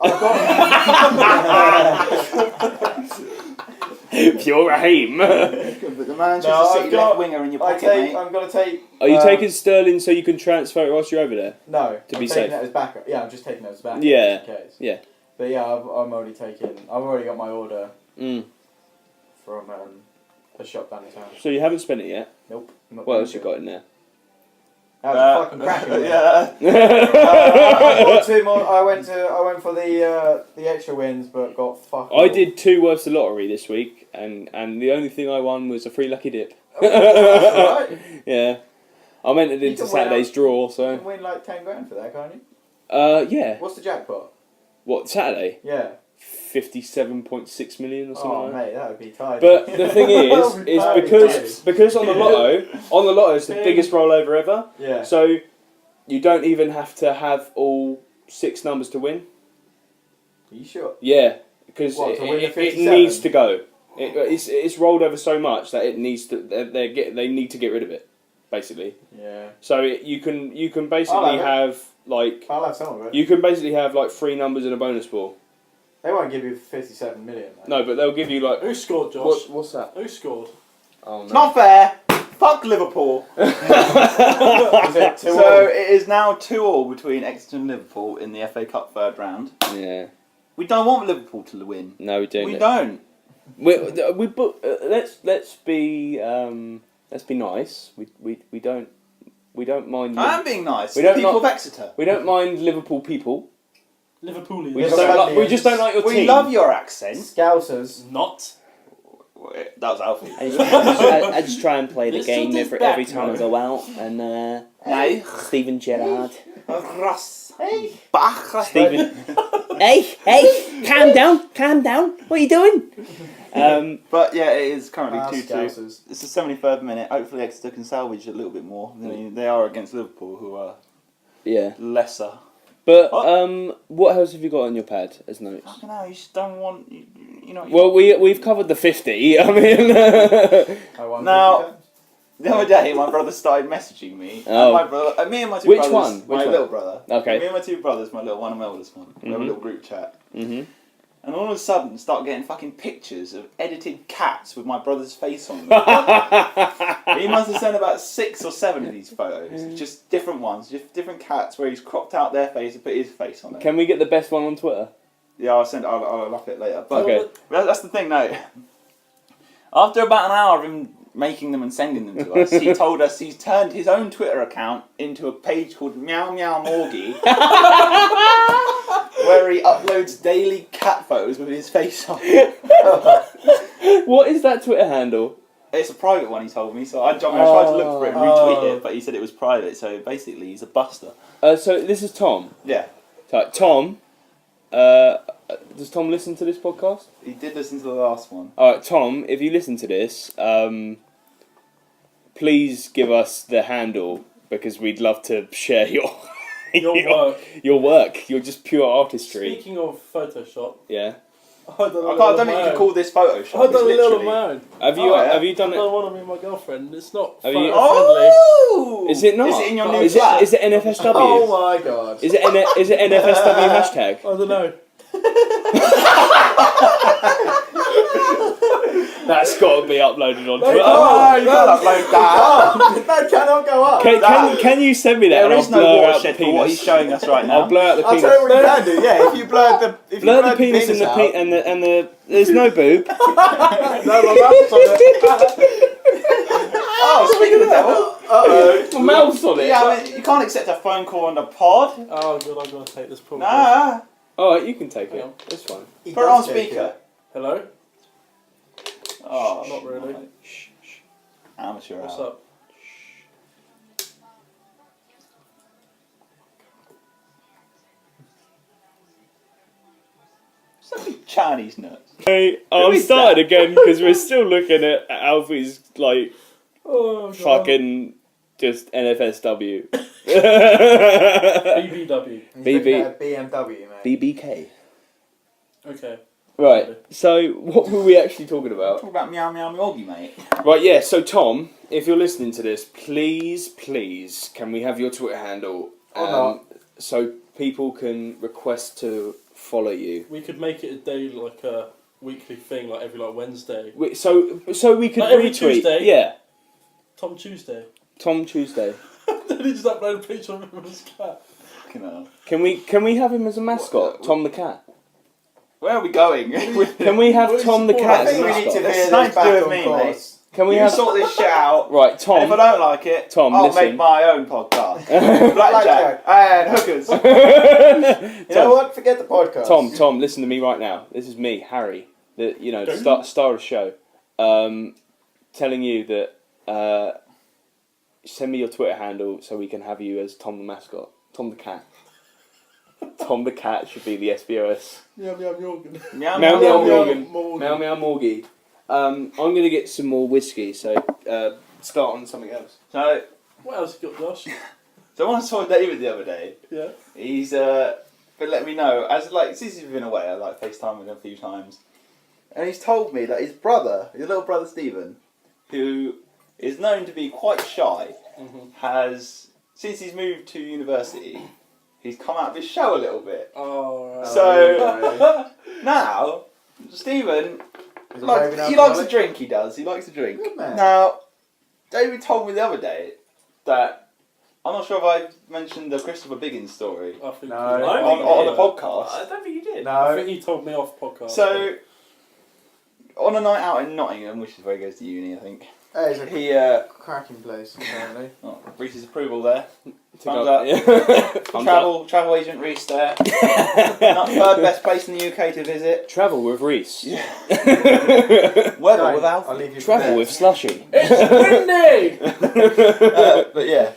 Pure Raheem. Are But the Manchester No, I've City got- left winger in your pocket, mate. I'm gonna take. you taking sterling so you can transfer it whilst you're over there? No, To I'm be taking safe. that as backup. Yeah, I'm just taking that as backup. Yeah. Just in case. Yeah. But yeah, I'm already taking. I've already got my order Mm. from a shop down the town. So you haven't spent it yet? Nope. I'm not What gonna else you do it. got in there? That was a fucking cracking one. Yeah. I bought 2 more. I went for the extra wins, but got fucked. I did 2 worths of lottery this week, and the only thing I won was a free lucky dip. That's alright. Yeah. I'm entered You into can win Saturday's draw, You so... can win like 10 grand for that, can't you? Yeah. What's the jackpot? What, Saturday? Yeah. 57.6 million or something Oh like that. mate, that would be tidy. But the thing is That would be because on the lotto it's the biggest rollover ever. Yeah. So you don't even have to have all 6 numbers to win. Are you sure? Yeah, because What, to win the it 57? needs to go. It's rolled over so much that it needs to. They need to get rid of it, basically. Yeah. So you can basically have like I'll have some of it. you can basically have like 3 numbers in a bonus ball. They won't give you 57 million. Though. No, but they'll give you like Who scored, Josh? what's that? Who scored? Oh no. Not fair. Fuck Liverpool. Is it 2-1? So it is now 2-2 between Exeter and Liverpool in the FA Cup third round. Yeah. We don't want Liverpool to win. No, we don't. We don't. Let's be nice. We don't mind. I am being nice. We We don't people not- of Exeter. We don't mind Liverpool people. Liverpoolians. We just don't like your We team. love your accent. Scousers. Not. Wait, that was Alfie. I just try and play the Listen game to every this time I back, go out, and Hey. Steven Gerrard. Ross. Bach. Steven. hey, calm down. What are you doing? But yeah, it is currently Ah, 2-2. Scousers. It's the 73rd minute. Hopefully Exeter can salvage a little bit more. I mean, they are against Liverpool, who are Yeah. lesser. But What? what else have you got on your pad as notes? Fucking hell, you just don't want... You know... Well, we've covered the 50. I mean, I won Now- 50 times. The other day, my brother started messaging me. Oh. And my brother, me and my two Which brothers. one? Which my one? little brother. Okay. Me and my two brothers, my little one and my oldest one. We have a Mhm. little group chat. hmm And all of a sudden, start getting fucking pictures of edited cats with my brother's face on them. He must have sent about 6 or 7 of these photos. Just different ones, just different cats where he's cropped out their face and put his face on it. Can we get the best one on Twitter? Yeah, I'll look at it later. But Okay. that's the thing, though. After about an hour of him making them and sending them to us, he told us he's turned his own Twitter account into a page called Meow Meow Morgie, where he uploads daily cat photos with his face on. What is that Twitter handle? It's a private one, he told me, so I tried to look for it and retweet it, but he said it was private, so basically he's a buster. So this is Tom. Yeah, So, Tom, does Tom listen to this podcast? he did listen to the last one. Alright, Tom, if you listen to this, please give us the handle because we'd love to share your Your work. work. You're just pure artistry. Speaking of Photoshop, Yeah. I've done a I little don't of think you my can call own. this Photoshop. I've done a It's little of literally... my own. Have you Oh, yeah. have you done I it? don't want to be my girlfriend. It's not Have photo you- friendly. Oh! Is it not? Is it in your new Is flat? it NFSW? Oh my god. Is it NFSW hashtag? I don't know. That's got to be uploaded on Twitter. Oh, you can't upload that. That cannot go up. Can you send me that? There and is I'll blur no out the watershed for what he's penis. showing us right I'll now. blur out the I'll penis. tell you what you can do. Yeah, if you blur the Blur the penis and the out, and the. There's no boob. No, my mouth's on it. Oh, speaking of the devil. Uh-oh. My mouth's on it. Yeah, I mean, you can't accept a phone call on the pod. Oh god, I'm gonna take this probably. Nah. Alright, you can take Hang it. on. It's fine. He Put it on does take speaker. it. Hello. Oh, Not really. right. Amateur What's hour. up? Something Chinese nuts. Hey, Who I'm is starting that? again because we're still looking at Alfie's like Oh god. fucking just NFSW. BBW. He's BB. looking at a BMW, mate. BBK. Okay. Right. So what were we actually talking about? Talk about Meow Meow Morgie, mate. Right. Yeah. So Tom, if you're listening to this, please, can we have your Twitter handle? Or not. So people can request to follow you. We could make it a daily, like a weekly thing, like every Wednesday. So we could Like every retweet. Tuesday? Yeah. Tom Tuesday. Tom Tuesday. Then he just upload a picture of him with his cat. Fucking hell. Can we have him as a mascot? Tom the cat. Where are we going? Can we have What is Tom the the cat I as a think we need to mascot? veer It's nothing this to do back with on me, course. Can we You have sort this shit out. right, And Tom? if I don't like it, Tom, I'll listen. make my own podcast. Blackjack and hookers. You know what? Forget the podcast. Tom, listen to me right now. This is me, Harry, the star of the show, telling you that send me your Twitter handle so we can have you as Tom the mascot. Tom the cat. Tom the cat should be the SBOS. Meow meow Morgan. Meow Meow meow Morgan. Morgan. Meow meow Morgie. I'm going to get some more whiskey, so start on something else. So, What else you got, Josh? so when I saw David the other day, Yeah. he's been letting me know, as like since he's been away, I like FaceTime with him a few times, and he's told me that his brother, his little brother Stephen, who is known to be quite shy, has, since he's moved to university, he's come out of his shell a little bit. Oh, right. So now, Stephen, Is it like, raving he likes to alcoholic? drink. He does. He likes to drink. Good man. Now, David told me the other day that I'm not sure if I mentioned the Christopher Biggins story I think No. you I on the podcast. I don't think you did. I No. think you told me off podcast. So, on a night out in Nottingham, which is where he goes to uni, I think, Hey, it's a he cracking place, apparently. Reese's approval there. To Thumbs go- up. yeah. Thumbs up. Travel agent Reese there. Not third best place in the UK to visit. Travel with Reese. Weather Don't. with Alfie. I'll leave you to Travel that. with Slushy. it's windy! But yeah,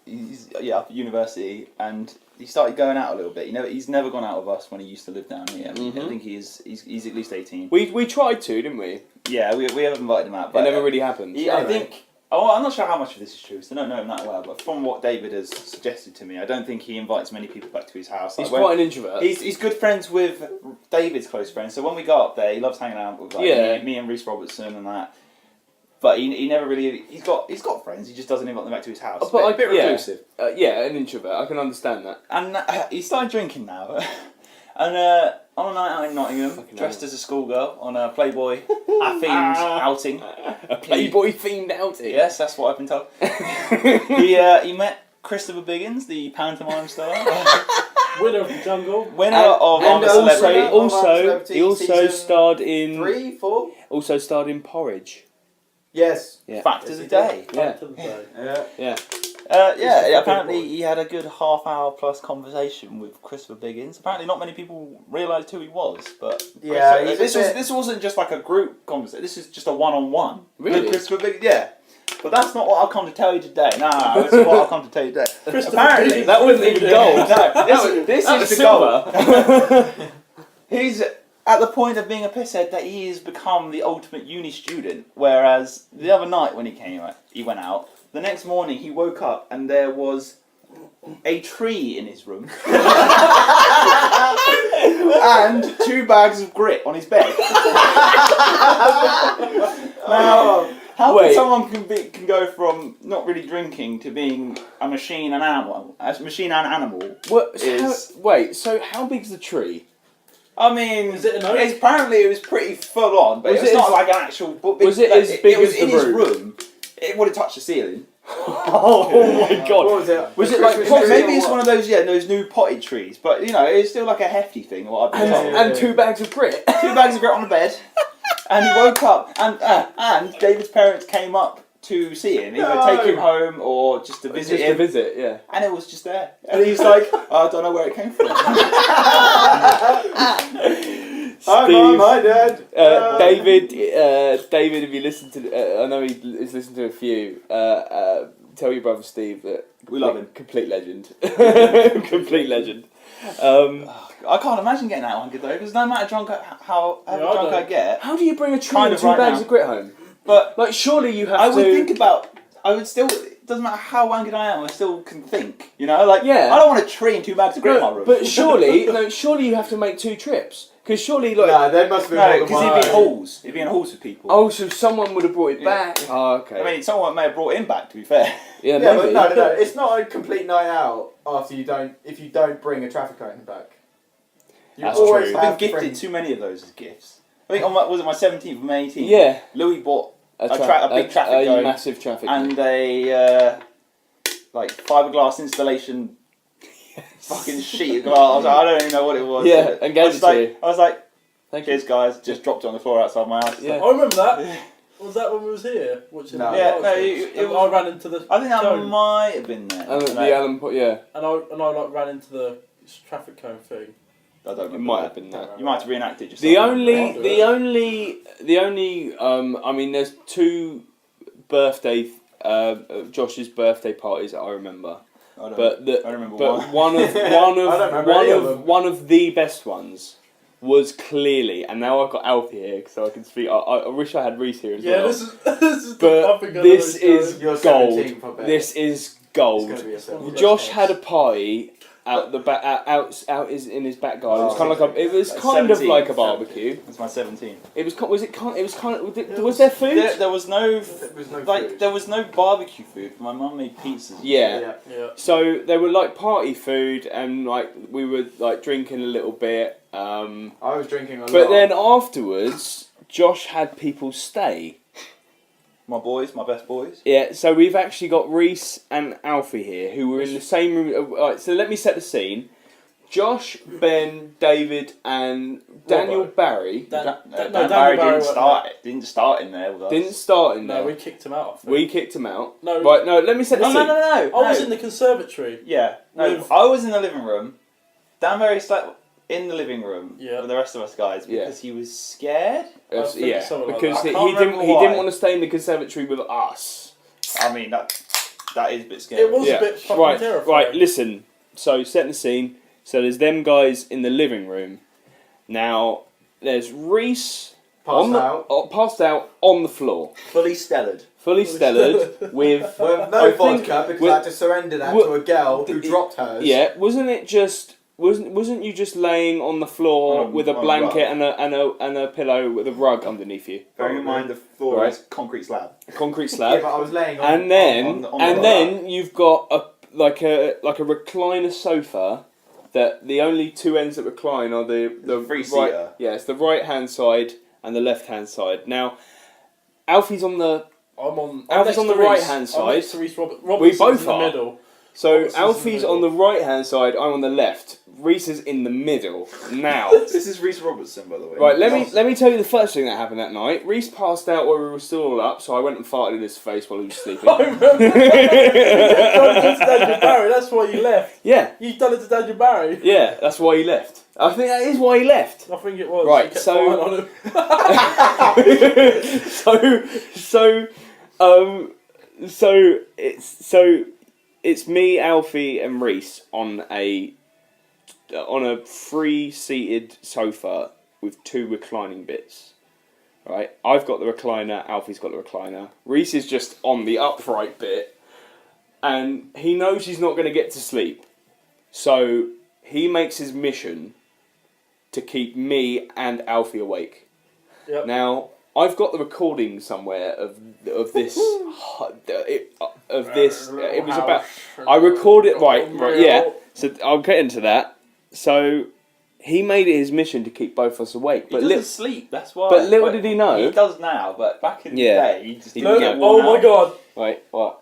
he's up at university and he started going out a little bit. He's never gone out with us when he used to live down here. I think he's at least 18. We tried to, didn't we? Yeah, we have invited him out, It but never really happened. I think. Oh, I'm not sure how much of this is true, so I don't know him that well. But from what David has suggested to me, I don't think he invites many people back to his house. He's Like, quite an introvert. He's good friends with David's close friends. So when we go up there, he loves hanging out with me and Reese Robertson and that. But he never really he's got friends. He just doesn't invite them back to his house. But a bit reclusive. Yeah, an introvert. I can understand that. And he started drinking now. And on a night out in Nottingham, Fucking dressed hell. as a schoolgirl on a Playboy themed outing. A Playboy themed outing. Yes, that's what I've been told. He met Christopher Biggins, the pantomime star, Winner of the jungle. winner of And I'm a Celebrity. he also Season starred in 3, 4? also starred in Porridge. Yes. Yeah. Fact of the day. Yeah. Back to the day. Yeah. Yeah, apparently he had a good half-hour plus conversation with Christopher Biggins. Apparently not many people realised who he was, but Yeah, he's a bit- this wasn't just like a group conversation, this is just a one-on-one Really? with Christopher Biggins. Yeah. But that's not what I've come to tell you today. No, this is what I've come to tell you today. Apparently, That wasn't even gold. No, this That is was the goal. He's at the point of being a pisshead that he has become the ultimate uni student. Whereas the other night when he went out. The next morning he woke up and there was a tree in his room and 2 bags of grit on his bed. Now, how Wait. someone can go from not really drinking to being a machine and animal? A machine and animal. What, Is- so how big's the tree? I mean, Is it an oak? apparently it was pretty full on, but Was it's it not as- like an actual. was it as big it was as the in his room? room. It would have touched the ceiling. Oh my god. What was it? Was it A like Christmas tree Maybe or it's what? one of those new potted trees, but it's still like a hefty thing. What I've been told. And 2 bags of grit? 2 bags of grit on the bed, and he woke up, and David's parents came up to see him, either take him home or just to visit Just him, a visit, yeah. and it was just there. And he's like, I don't know where it came from. Hi, Mum, hi, Dad. David, if you listen to, I know he's listened to a few. Tell your brother Steve that We love him. Complete legend, complete legend. I can't imagine getting that one good though, because no matter how Yeah, I drunk I don't. get, How do you bring a tree Kind and of 2 right bags now. of grit home? but Like, surely you have I to. would think about. I would still. It doesn't matter how wankered I am. I still can think. Like Yeah. I don't want a tree and 2 bags of grit in my room. But surely you have to make 2 trips because surely like. Nah, there must be more no, than because one. he'd be in halls. He'd be in halls with people. Oh, so someone would have brought it Yeah. back. Oh, okay. I mean, someone may have brought him back. To be fair. yeah, Yeah, maybe. but no. It's not a complete night out if you don't bring a traffic cone back. You That's always true. I've have been gifted friends. too many of those as gifts. I think on my 17th or my 18th. Yeah. Louis bought a big a traffic cone massive traffic. and a like fiberglass installation. Fucking sheet of glass. I don't even know what it was. Yeah, and gave it to you. I was like, Thank you. cheers guys, just dropped it on the floor outside my house. Yeah. I remember that. Was that when we was here watching? No. the Yeah, Arts no, things? it And was- I ran into the. I think that cone, might have been there. And the Alan, yeah, and I like ran into the traffic cone thing. I don't it remember. might have been that. You might have to reenact it yourself. The only, I mean, there's 2 birthday Josh's birthday parties that I remember. I remember but one. one of the best ones was clearly, and now I've got Alfie here so I can speak. I wish I had Reese here as well. this is But this is You're gold. 17, I bet. This is It's gold. gonna be a 17. Josh had a party out the back, out in his back garden. It was kind of like it was kind of 17, like a barbecue. That's my 17. It was. Was there food? There was no. There was no Like food. there was no barbecue food. My mum made pizzas. Yeah. Yeah. So they were like party food, and like we were like drinking a little bit. I was drinking a lot. But then afterwards, Josh had people stay. My boys, my best boys. Yeah, so we've actually got Reese and Alfie here, who were in the same room. Right, so let me set the scene. Josh, Ben, David, and Daniel Robbo. Barry Dan Daniel Barry Barry didn't start in there with us. didn't start in there. No, we kicked him out. I think. We kicked him out. No. Right, no, let me set the No, scene. no. I was in the conservatory. Yeah. No, With- I was in the living room. Dan Barry sat in the living room Yeah. with the rest of us guys Yeah. because he was scared. I think Yeah, something like because that. he I can't didn't remember he why. didn't want to stay in the conservatory with us. I mean that is a bit scary. It was a bit fucking terrifying. Right, listen. So setting the scene. So there's them guys in the living room. Now there's Reese passed out on the floor, fully stellared. fully stellared with With I no think- vodka because with- I had to surrender that with- to a girl who dropped hers. Yeah, wasn't you just laying on the floor On a- with a on a blanket rug. and a pillow with a rug underneath you, Bearing in mind the floor Right. is concrete slab. a concrete Yeah, slab, but I was laying on. and then on the and rug. then you've got a recliner sofa that the only two ends that recline are the Three right. seater. Yeah, it's the right hand side and the left hand side. Now, Alfie's on the I'm Alfie's next on the to Reese. right-hand I'm side. next to Reese. Robertson's both in the are. middle. So Robertson's in the Alfie's middle. on the right hand side, I'm on the left. Reese is in the middle. Now, This is Reese Robertson, by the way. right, let me tell you the first thing that happened that night. Reese passed out while we were still all up, so I went and farted in his face while he was sleeping. I remember. You done it to Daniel Barry. That's why you left. Yeah, You done it to Daniel Barry. yeah, that's why he left. I think that is why he left. I think it was. Right, You kept so- farting on him. so it's me, Alfie, and Reese on a 3-seated sofa with 2 reclining bits. Right, I've got the recliner. Alfie's got the recliner. Reese is just on the upright bit, and he knows he's not going to get to sleep, so he makes his mission to keep me and Alfie awake. Yep. Now, I've got the recording somewhere of this. It was about. I recorded right. Yeah. So I'll get into that. So he made it his mission to keep both of us awake. He doesn't sleep, that's why. But little did he know. He does now, but back in Yeah. the day, he just He didn't didn't get Oh worn my out. god. Wait, what?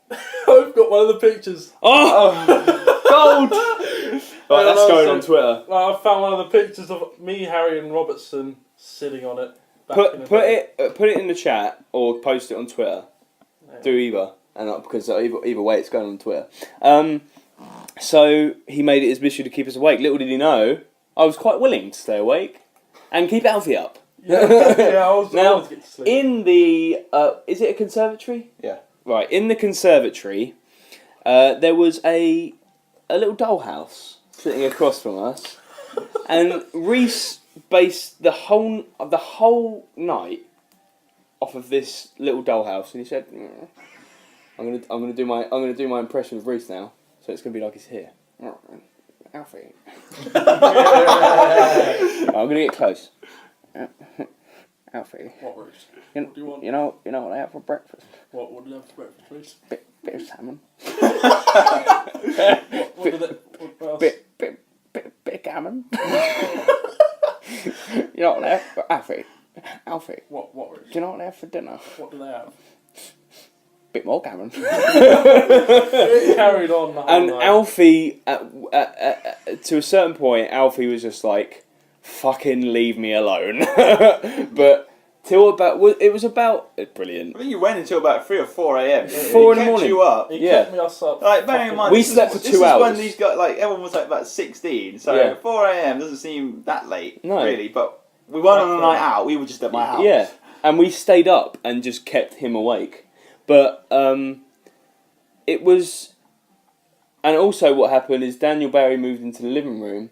I've got one of the pictures. Oh, gold! Right, that's no, going so- on Twitter. I found one of the pictures of me, Harry, and Robertson sitting on it. back in the Put day. it in the chat or post it on Twitter. Do either, and because either way, it's going on Twitter. So he made it his mission to keep us awake. Little did he know, I was quite willing to stay awake and keep Alfie up. Yeah, I was Now, always get to sleep. in the is it a conservatory? Yeah. Right, in the conservatory, there was a little dollhouse sitting across from us, and Reese based the whole night off of this little dollhouse, and he said, "I'm gonna do my impression of Reese now, so it's gonna be like he's here." Alfie, I'm gonna get close. Alfie, What, Reese? you What do you want? you know what I have for breakfast? What would you have for breakfast, Reese? Bit of salmon. What did it? What else? Bit of gammon. You know what I have for Alfie? What, Do Reese? you know what I have for dinner? What do they have? Bit more gammon. It carried on the whole And night. Alfie, to a certain point, Alfie was just like, "Fucking leave me alone." But till about brilliant. I think you went until about 3 or 4 a.m. 4 in the Kept morning. you up. He yeah. kept me us up. Like, bearing in mind, We this slept for is, 2 this hours. is when these guys, like, everyone was like about 16, so Yeah. 4 a.m. doesn't seem that late, No. really. But we weren't on a night out. We were just at my house. Yeah, and we stayed up and just kept him awake. But it was, and also what happened is Daniel Barry moved into the living room,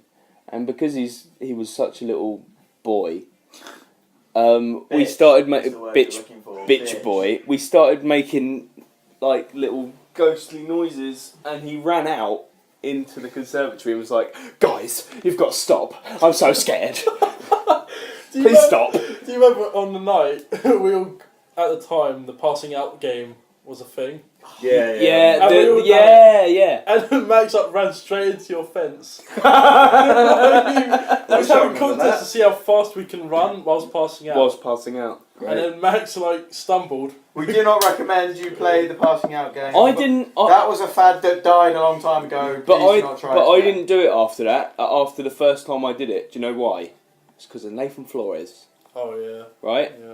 and because he was such a little boy, we started making bitch boy. We started making like little ghostly noises, and he ran out into the conservatory and was like, "Guys, you've got to stop. I'm so scared. Please stop." Do you remember on the night we all at the time the passing out game was a thing? Yeah. And we all Yeah. And then Max ran straight into your fence. We was having a contest to see how fast we can run whilst passing out. Great. And then Max stumbled. We do not recommend you play the passing out game. That was a fad that died a long time ago. But Please do not try it I again. didn't do it after that. After the first time I did it, do you know why? It's because of Nathan Flores, Oh yeah. right? Yeah.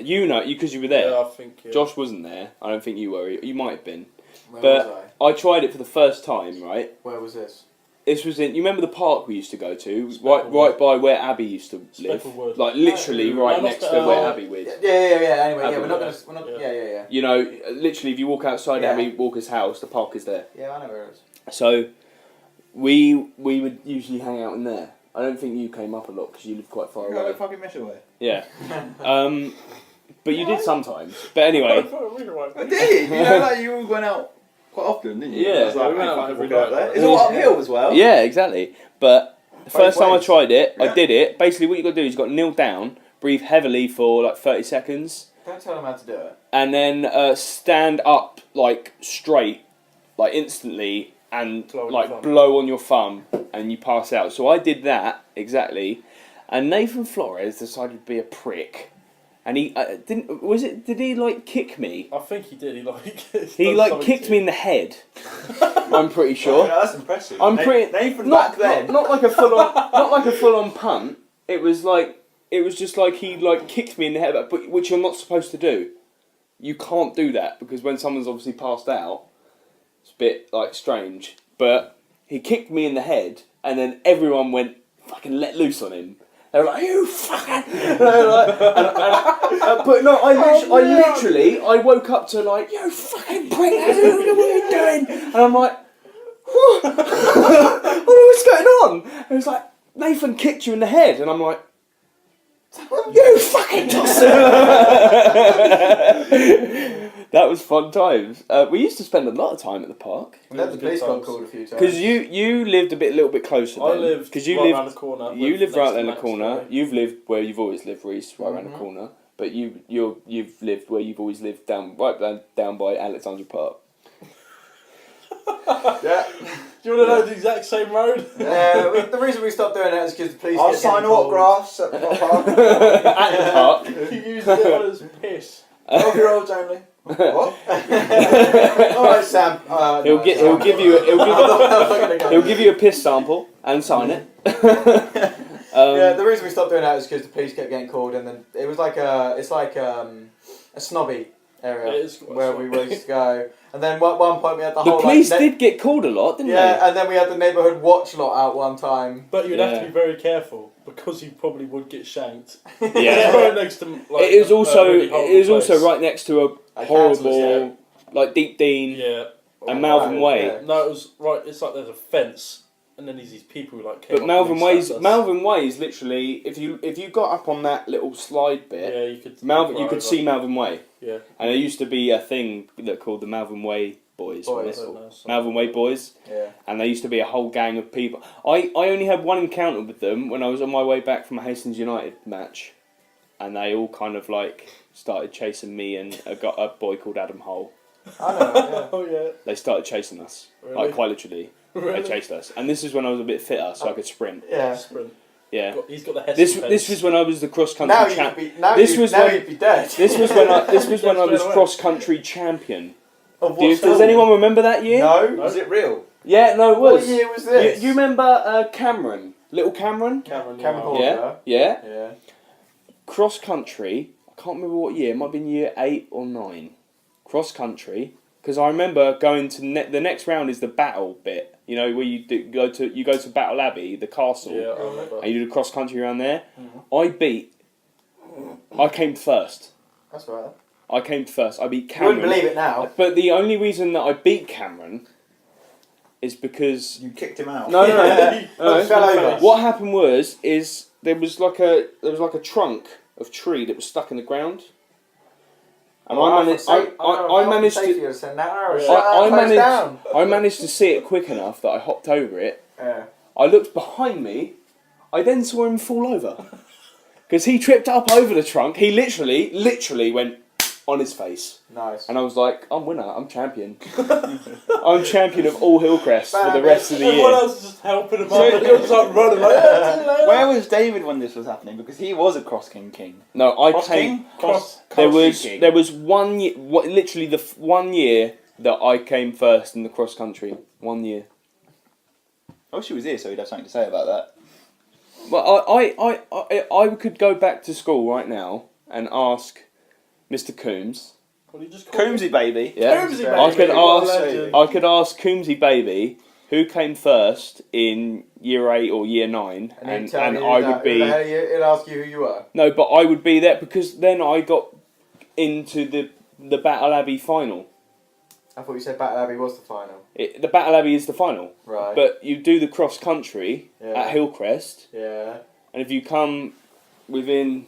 You know, because you were there. Yeah, I think. Yeah. Josh wasn't there. I don't think you were. You might have been. Where But was I tried it for the first time, right? Where was this? This was in. You remember the park we used to go to, right by where Abby used to live, Specklewood. like literally right No, next not to where Specklewood. Abby lives. Yeah. Anyway, Abby, we're not gonna. We're not. yeah. Yeah. You know, literally, if you walk outside Yeah. Abby Walker's house, the park is there. Yeah, I know where it is. So, we would usually hang out in there. I don't think you came up a lot because you live quite far away. fucking miss away. Yeah. But you did sometimes. But anyway. I did. You know, like you all went out quite often, didn't you? Yeah. I was like, We went out fucking every walk out night. there. It's all uphill as well. Yeah, exactly. But the first time I ways. tried it, I Yeah. did it. Basically, what you got to do is you got to kneel down, breathe heavily for like 30 seconds, Don't tell them how to do it. and then stand up like straight, like instantly, and Blow on your like thumb. blow on your thumb, and you pass out. So I did that exactly, and Nathan Flores decided to be a prick, and he didn't. Was it? Did he like kick me? I think he did. He like kicked me in the head. I'm pretty sure. Yeah, that's impressive. I'm pretty Nathan not, back then. not like a full on not like a full on punt. It was just like he like kicked me in the head, but which you're not supposed to do. You can't do that because when someone's obviously passed out, it's a bit like strange. But he kicked me in the head, and then everyone went fucking let loose on him. They were like, "You fucking!" They were like, but no, I literally woke up to like, "You fucking prick! What are you doing?" And I'm like, "What? What's going on?" And it was like, "Nathan kicked you in the head," and I'm like, "You fucking toss it!" That was fun times. We used to spend a lot of time at the park And then the Good police got times. called a few times. because you lived a little bit closer. I then. lived because you right lived around the corner. You with lived next right to around the Max corner. Way. You've lived where you've always lived, Reese, right around the corner. But you've lived where you've always lived down by Alexandra Park. Yeah. Do you want to know the exact same road? The reason we stopped doing that is because the police. I'll kept sign getting called. autographs at the park. At the park. He used it on his piss. 12-year-olds only. What? Alright, Sam. He'll give you a piss sample and sign it. Yeah, the reason we stopped doing that is because the police kept getting called, and then it was like a snobby area It is quite where we used to go. And then at one point we had the The whole police like, did get called a lot, didn't yeah, and then we had the neighbourhood watch lot out one time. But you'd have Yeah. to be very careful because you probably would get shanked. they? Yeah. Right next to, like, It is a also really horrible it is also place. right next to a A horrible council, like Deep Dean Yeah. and Malvern Right, Way. yeah. No, it was right. It's like there's a fence, and then there's these people who like. Came But up Malvern and Way's slapped us. Malvern Way is literally if you got up on that little slide bit, Yeah, you could. you could see Malvern Way. Yeah. And there used to be a thing that called the Malvern Way Boys. Boys. wasn't it? I don't know, so- Malvern Way Boys. Yeah. And there used to be a whole gang of people. I only had one encounter with them when I was on my way back from a Hastings United match. And they all kind of like started chasing me and a boy called Adam Hull. I know. Yeah. Oh yeah. They started chasing us. Really? Like quite literally. Really? They chased us. And this is when I was a bit fitter so I could sprint. Yeah. Sprint. Yeah. He's got the Hesse This pace. was when I was the cross country Now champ. you'd be now This you'd, was now when- you'd be dead. This was when I was away. cross country champion. Of Does sport? anyone remember that year? No. Was it real? Yeah, no, it was. What year was this? You remember Cameron? Little Cameron? Cameron. Cameron Hall. Yeah, yeah. Yeah. Cross country. I can't remember what year. It might have been year 8 or 9. Cross country. Because I remember going to the next round is the battle bit. You know where you go to Battle Abbey, the castle, Yeah, I remember. and you do the cross country around there. I came first. That's right. I came first. I beat You Cameron. wouldn't believe it now. But the only reason that I beat Cameron is because You kicked him out. no. He fell over. What happened is there was like a trunk of tree that was stuck in the ground, and I managed to see it quick enough that I hopped over it. Yeah. I looked behind me. I then saw him fall over because he tripped up over the trunk. He literally went on his face. Nice. And I was like, I'm winner, I'm champion. I'm champion of all Hillcrest for the rest of the year. Everyone else is just helping him out. He was like running like, Where was David when this was happening? Because he was a Cross King. No, I Cross came. King? Cross There King. was 1 year, literally the 1 year that I came first in the cross country. 1 year. I wish he was here so he'd have something to say about that. Well, I could go back to school right now and ask Mr. Coombs. What did you just call him? Coomsy baby. Yeah, Coombsy I baby, could what a ask. legend. I could ask Coombsy baby who came first in year 8 or year 9, and I would be. He'll ask you who you are. No, but I would be there because then I got into the Battle Abbey final. I thought you said Battle Abbey was the final. The Battle Abbey is the final, Right. but you do the cross country Yeah. at Hillcrest, Yeah. and if you come within,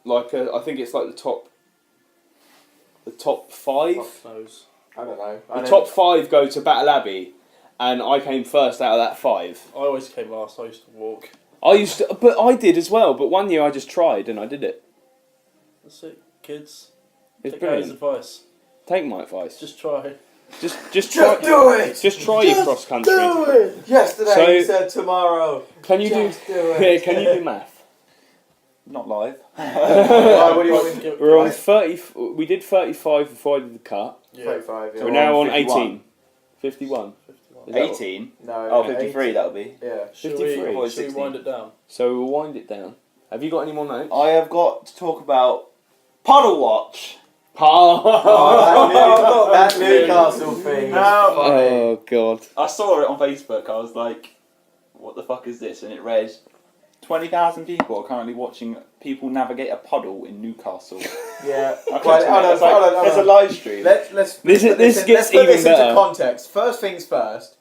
like I think it's like the top 5. Fuck knows. I don't know. The top 5 go to Battle Abbey, and I came first out of that 5. I always came last. I used to walk. But I did as well. But 1 year I just tried and I did it. That's it, kids. It's Take Daddy's brilliant. advice. Take my advice. Just try. Just try. do it. Just try your cross country. Do it. Yesterday So- you said tomorrow. Can you Just do it. Yeah, can you do math? Not live. Right, what do you want me to Give- We're on 30. We did 35 before I did the cut. Yeah. 35, yeah. So we're now on 51. 18. 51. 51. Is that what- 18. No. Oh, 53 that'll be. Yeah. Should 53. we, Or should we 16. wind it down? So we'll wind it down. Have you got any more notes? I have got to talk about Puddle Watch. Oh, that Newcastle thing. No. Oh god. I saw it on Facebook. I was like, what the fuck is this? And it read, 20,000 people are currently watching people navigate a puddle in Newcastle. Yeah. I clicked Well, on it. It's like, there's a live stream. Let's This put gets let's put even this into better. context. First things first.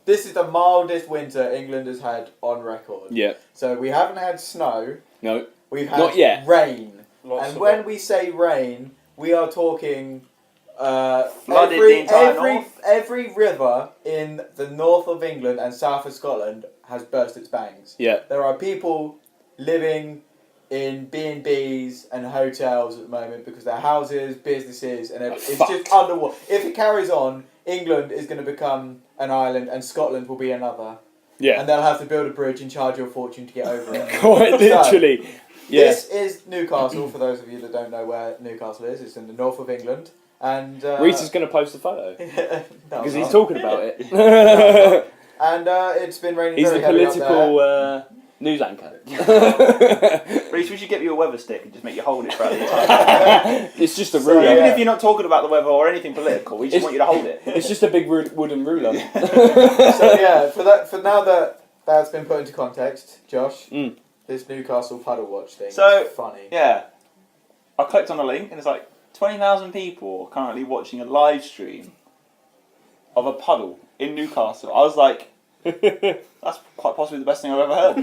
This is the mildest winter England has had on record. Yeah. So we haven't had snow. No. We've had Not yet. rain. Lots And of when it. we say rain, we are talking Flooded the entire north. every river in the north of England and south of Scotland has burst its bangs. Yeah. There are people living in B&Bs and hotels at the moment because their houses, businesses, and it's fucked. just underwater. If it carries on, England is going to become an island and Scotland will be another. Yeah. And they'll have to build a bridge and charge you a fortune to get over it. Quite literally. Yeah. This is Newcastle, for those of you that don't know where Newcastle is. It's in the north of England. And Reese is going to post a photo no, because I'm he's not. talking about it. And it's been raining He's very the heavily up political news anchor. Reece, we should get you a weather stick and just make you hold it throughout the entire time. It's just a So, ruler. yeah. Even if you're not talking about the weather or anything political, we just It's- want you to hold it. It's just a big wooden ruler. So yeah, for now that that's been put into context, Josh, Mm. this Newcastle Puddle Watch thing So- is funny. Yeah. I clicked on the link and it's like 20,000 people are currently watching a live stream of a puddle in Newcastle. I was like, that's quite possibly the best thing I've ever heard.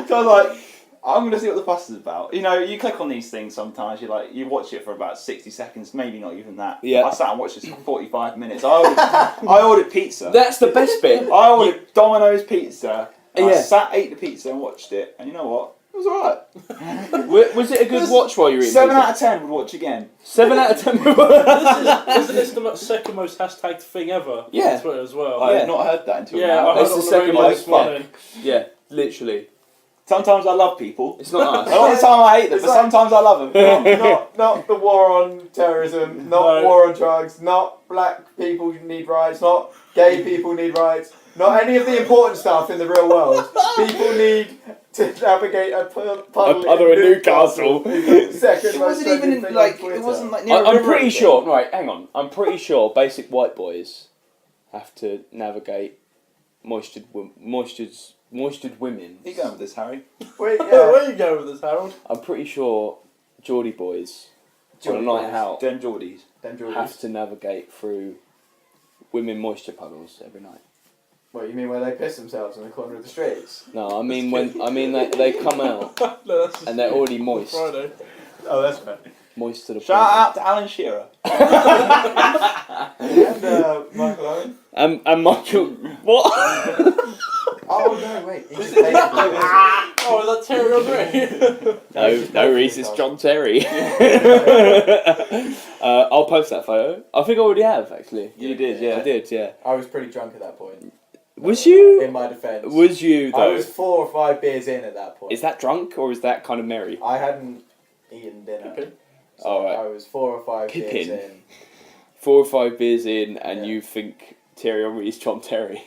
So I was like, I'm going to see what the fuss is about. You know, you click on these things sometimes, you watch it for about 60 seconds, maybe not even that. Yeah. I sat and watched this for 45 minutes. I ordered pizza. That's the best bit. I ordered Domino's pizza. And I Yeah. sat, ate the pizza and watched it. And you know what? It was alright. Was it a good watch while you were eating? 7 pizza? out of 10 would watch again. 7 out of 10. Isn't this the second most hashtagged thing ever Yeah. on Twitter as well? I Yeah. had not heard that until Yeah, now. I heard It's it the on the second radio most this morning. Yeah, literally. Sometimes I love people. It's not A lot of us. the time I hate them, It's but like- sometimes I love them. not the war on terrorism, not No. war on drugs, not black people need rights, not gay people need rights, not any of the important stuff in the real world. People need to navigate a puddle Puddle in Newcastle. Second It most wasn't trending even thing like, on Twitter. it wasn't like near a I'm river or pretty anything. sure. Right, hang on. I'm pretty sure basic white boys have to navigate moistured women. Where you going with this, Harry? Wait, Where yeah. are you going with this, Harold? I'm pretty sure Geordie boys on a night out Them Geordies. Them Geordies. have to navigate through women moisture puddles every night. What, you mean where they piss themselves in the corner of the streets? No, I mean they come out No, that's just and they're you. already moist, Friday. Oh, that's fair. moist to the Shout point. out to Alan Shearer. And Michael Owen. And Michael, what? Oh no, wait. He just basically Oh, is that Terry O'Grady? No, Reese, it's John Terry. I'll post that photo. I think I already have actually. You did, yeah. I did, yeah. I was pretty drunk at that point. Was you? In my defence. Was you though? I was 4 or 5 beers in at that point. Is that drunk or is that kind of merry? I hadn't eaten dinner. Pippin. So All right. I was 4 or 5 beers Pippin. in. 4 or 5 beers in, and Yeah. you think Terry Henry is John Terry.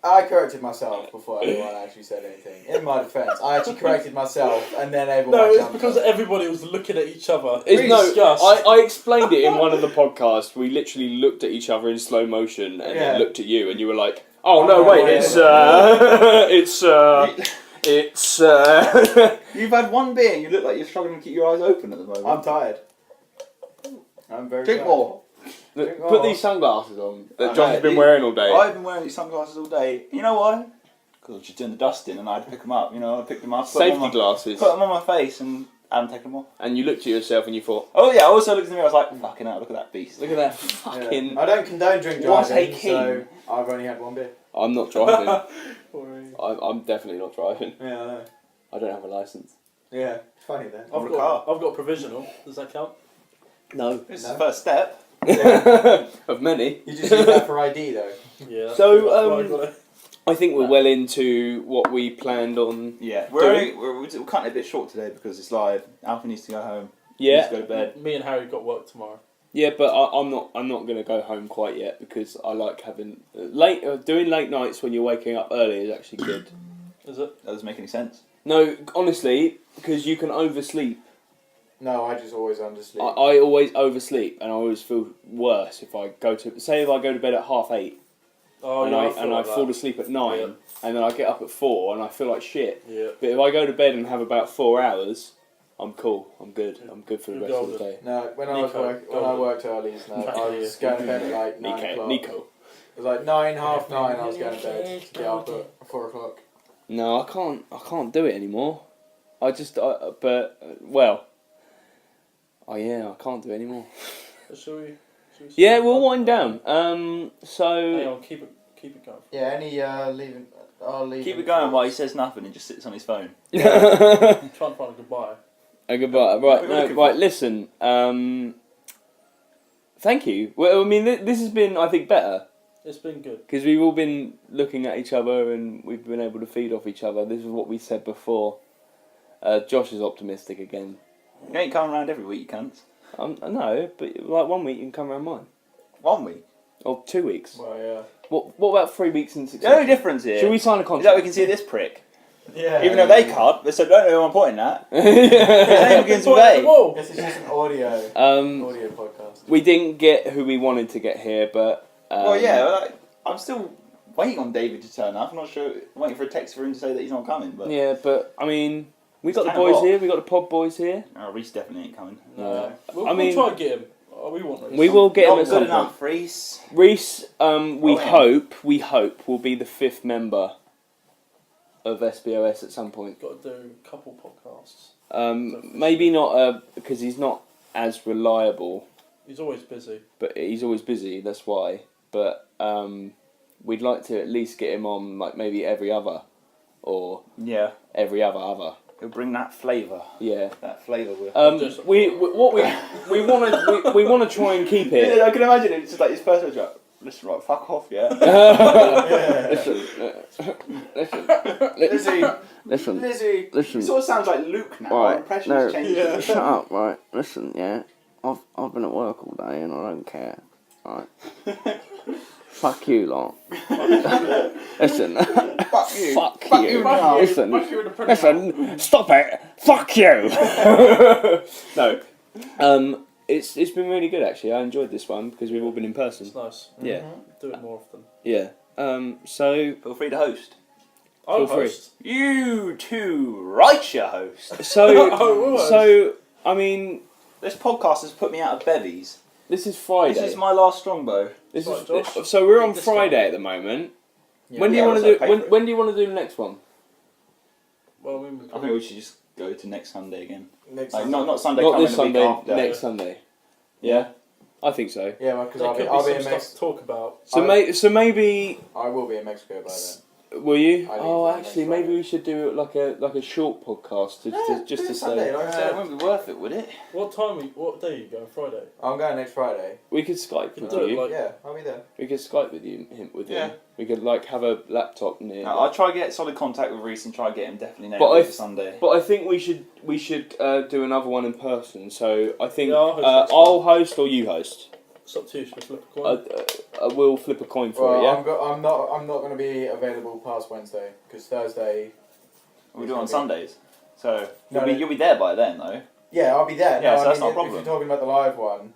I corrected myself before anyone actually said anything. In my defence, I actually corrected myself, and then everyone No, it's jumped because on. everybody was looking at each other. It's, no, Disgust. I explained it in one of the podcasts. We literally looked at each other in slow motion and Yeah. then looked at you, and you were like, "Oh no, no, wait, wait, it's You've had one beer and you look like you're struggling to keep your eyes open at the moment. I'm tired. I'm very Drink tired. more. Put these sunglasses on that I John's know, been wearing all day." I've been wearing these sunglasses all day. You know why? Because I was just doing the dusting and I had to pick them up. You know, I picked them up, put them Safety on glasses, put them on my face, and I haven't taken them off. and you looked at yourself and you thought, Oh yeah, I also looked at me. I was like, fucking hell, look at that beast. "Look at that Yeah. fucking." I don't condone drink What a driving, king. so I've only had 1 beer. I'm not driving. Sorry. I'm definitely not driving. Yeah, I know. I don't have a license. Yeah, funny then. I've a car. got a provisional. Does that count? No. This is No. the first step. Of many. You just use that for ID though. Yeah. that's So, pretty much why I got it. I think we're well into what we planned on. Yeah, Doing? we're cutting it a bit short today because it's live. Alfie needs to go home. He Yeah, needs to go to bed. Me and Harry got work tomorrow. yeah, but I'm not going to go home quite yet because I like having doing late nights when you're waking up early is actually good. Is it? That doesn't make any sense. No, honestly, because you can oversleep. No, I just always undersleep. I always oversleep, and I always feel worse if I go to bed at 8:30 Oh, and yeah, I feel like fall that. asleep at 9, Yeah. and then I get up at 4 and I feel like shit. Yeah. But if I go to bed and have about 4 hours, I'm cool. I'm good. I'm good for the You're rest of the golden. day. No, when I Nico, worked early, I was going to bed at like 9 o'clock. Nico. It was like 9, half 9. I was going to bed to get up at 4 o'clock. No, I can't do it anymore. I can't do it anymore. Shall we Yeah, we'll wind down. Hang So on, keep it going. Yeah, any leaving? I'll leave. Keep it going while he says nothing and just sits on his phone. I'm trying to find a goodbye. a goodbye. Right, no, right. Listen. Thank you. Well, I mean, this has been, I think, better It's been good. because we've all been looking at each other and we've been able to feed off each other. This is what we said before. Josh is optimistic again. You ain't coming around every week, you cunts. I know, but like 1 week you can come around mine, 1 week. or 2 weeks. Well, yeah. What about 3 weeks in The only succession? difference here Should we sign a is that contract? we can see this prick. Yeah. Even though they can't, but so don't know who I'm pointing at. His Yeah. name begins with Point at the A. wall. This is just an audio Um, podcast. we didn't get who we wanted to get here, but Well, yeah, like, I'm still waiting on David to turn up. I'm not sure. I'm waiting for a text for him to say that he's not coming. But yeah, but I mean, we got the It's 10 boys o'clock. here. We got the pod boys here. Reese definitely ain't coming. We'll mean- try and get him. Oh, we want Reese. We will get him Not at some good point. enough, Reese. Reese, we yeah. hope will be the 5th member of SBOS at some point. Got to do a couple podcasts. Maybe not because he's not as reliable, He's always busy. but he's always busy. That's why. But we'd like to at least get him on like maybe every other, or Yeah, every other. he'll bring that flavour. Yeah. That flavour with. We want to try and keep it. Yeah, I can imagine it. It's just like his first words, like, listen, right, fuck off, yeah. Listen, Lizzie. It sort of sounds like Luke now. Right, Our impressions no. changed. Shut up, right? Listen, yeah. I've been at work all day and I don't care. Right. Fuck you, lot. Listen. Fuck you. Fuck Fuck you. you now. Listen. Fuck you in the print Listen. Stop it. Fuck you. No. It's been really good actually. I enjoyed this one because we've all been in person. It's nice. Yeah. Do it more often. Yeah. So Feel free to host. I'll Feel free. host. You too, right, your host. so Oh, it was. so I mean, This podcast has put me out of bevies. This is Friday. This is my last strongbow. This Right, is Josh. so we're on Take this guy. Friday at the moment. Yeah. When do you Yeah, want to so do? pay When, for it. when do you want to do the next one? Well, I mean, I think we should just go to next Sunday again. Next Like, Sunday. not Sunday Not coming, this the week Sunday. after. Next Sunday. Yeah, I think so. Yeah, because there I'll could be, be I'll be some in stuff Mexico. to talk about. So maybe I will be in Mexico by then. will you? I leave Oh, on actually, next maybe Friday. we should do it like a short podcast just to Sunday, say like I It said. wouldn't be worth it, would it? What day are you going? Friday. I'm going next Friday. we could Skype Could with do it, you. like- Yeah, I'll be there. We could Skype with with Yeah. him. We could like have a laptop near. No, I'll try to get solid contact with Reese and try to get him definitely nailed But for Sunday. But I think we should do another one in person. So I think Yeah, I'll host next I'll host or you host. It's up to you. Should we flip a coin? We'll flip a coin for Well, it. Yeah. I'm not going to be available past Wednesday because Thursday. We do it on Sundays. So No, you'll be there by then, though. Yeah, I'll be there. Yeah, no, so I that's mean, not a problem. If you're talking about the live one,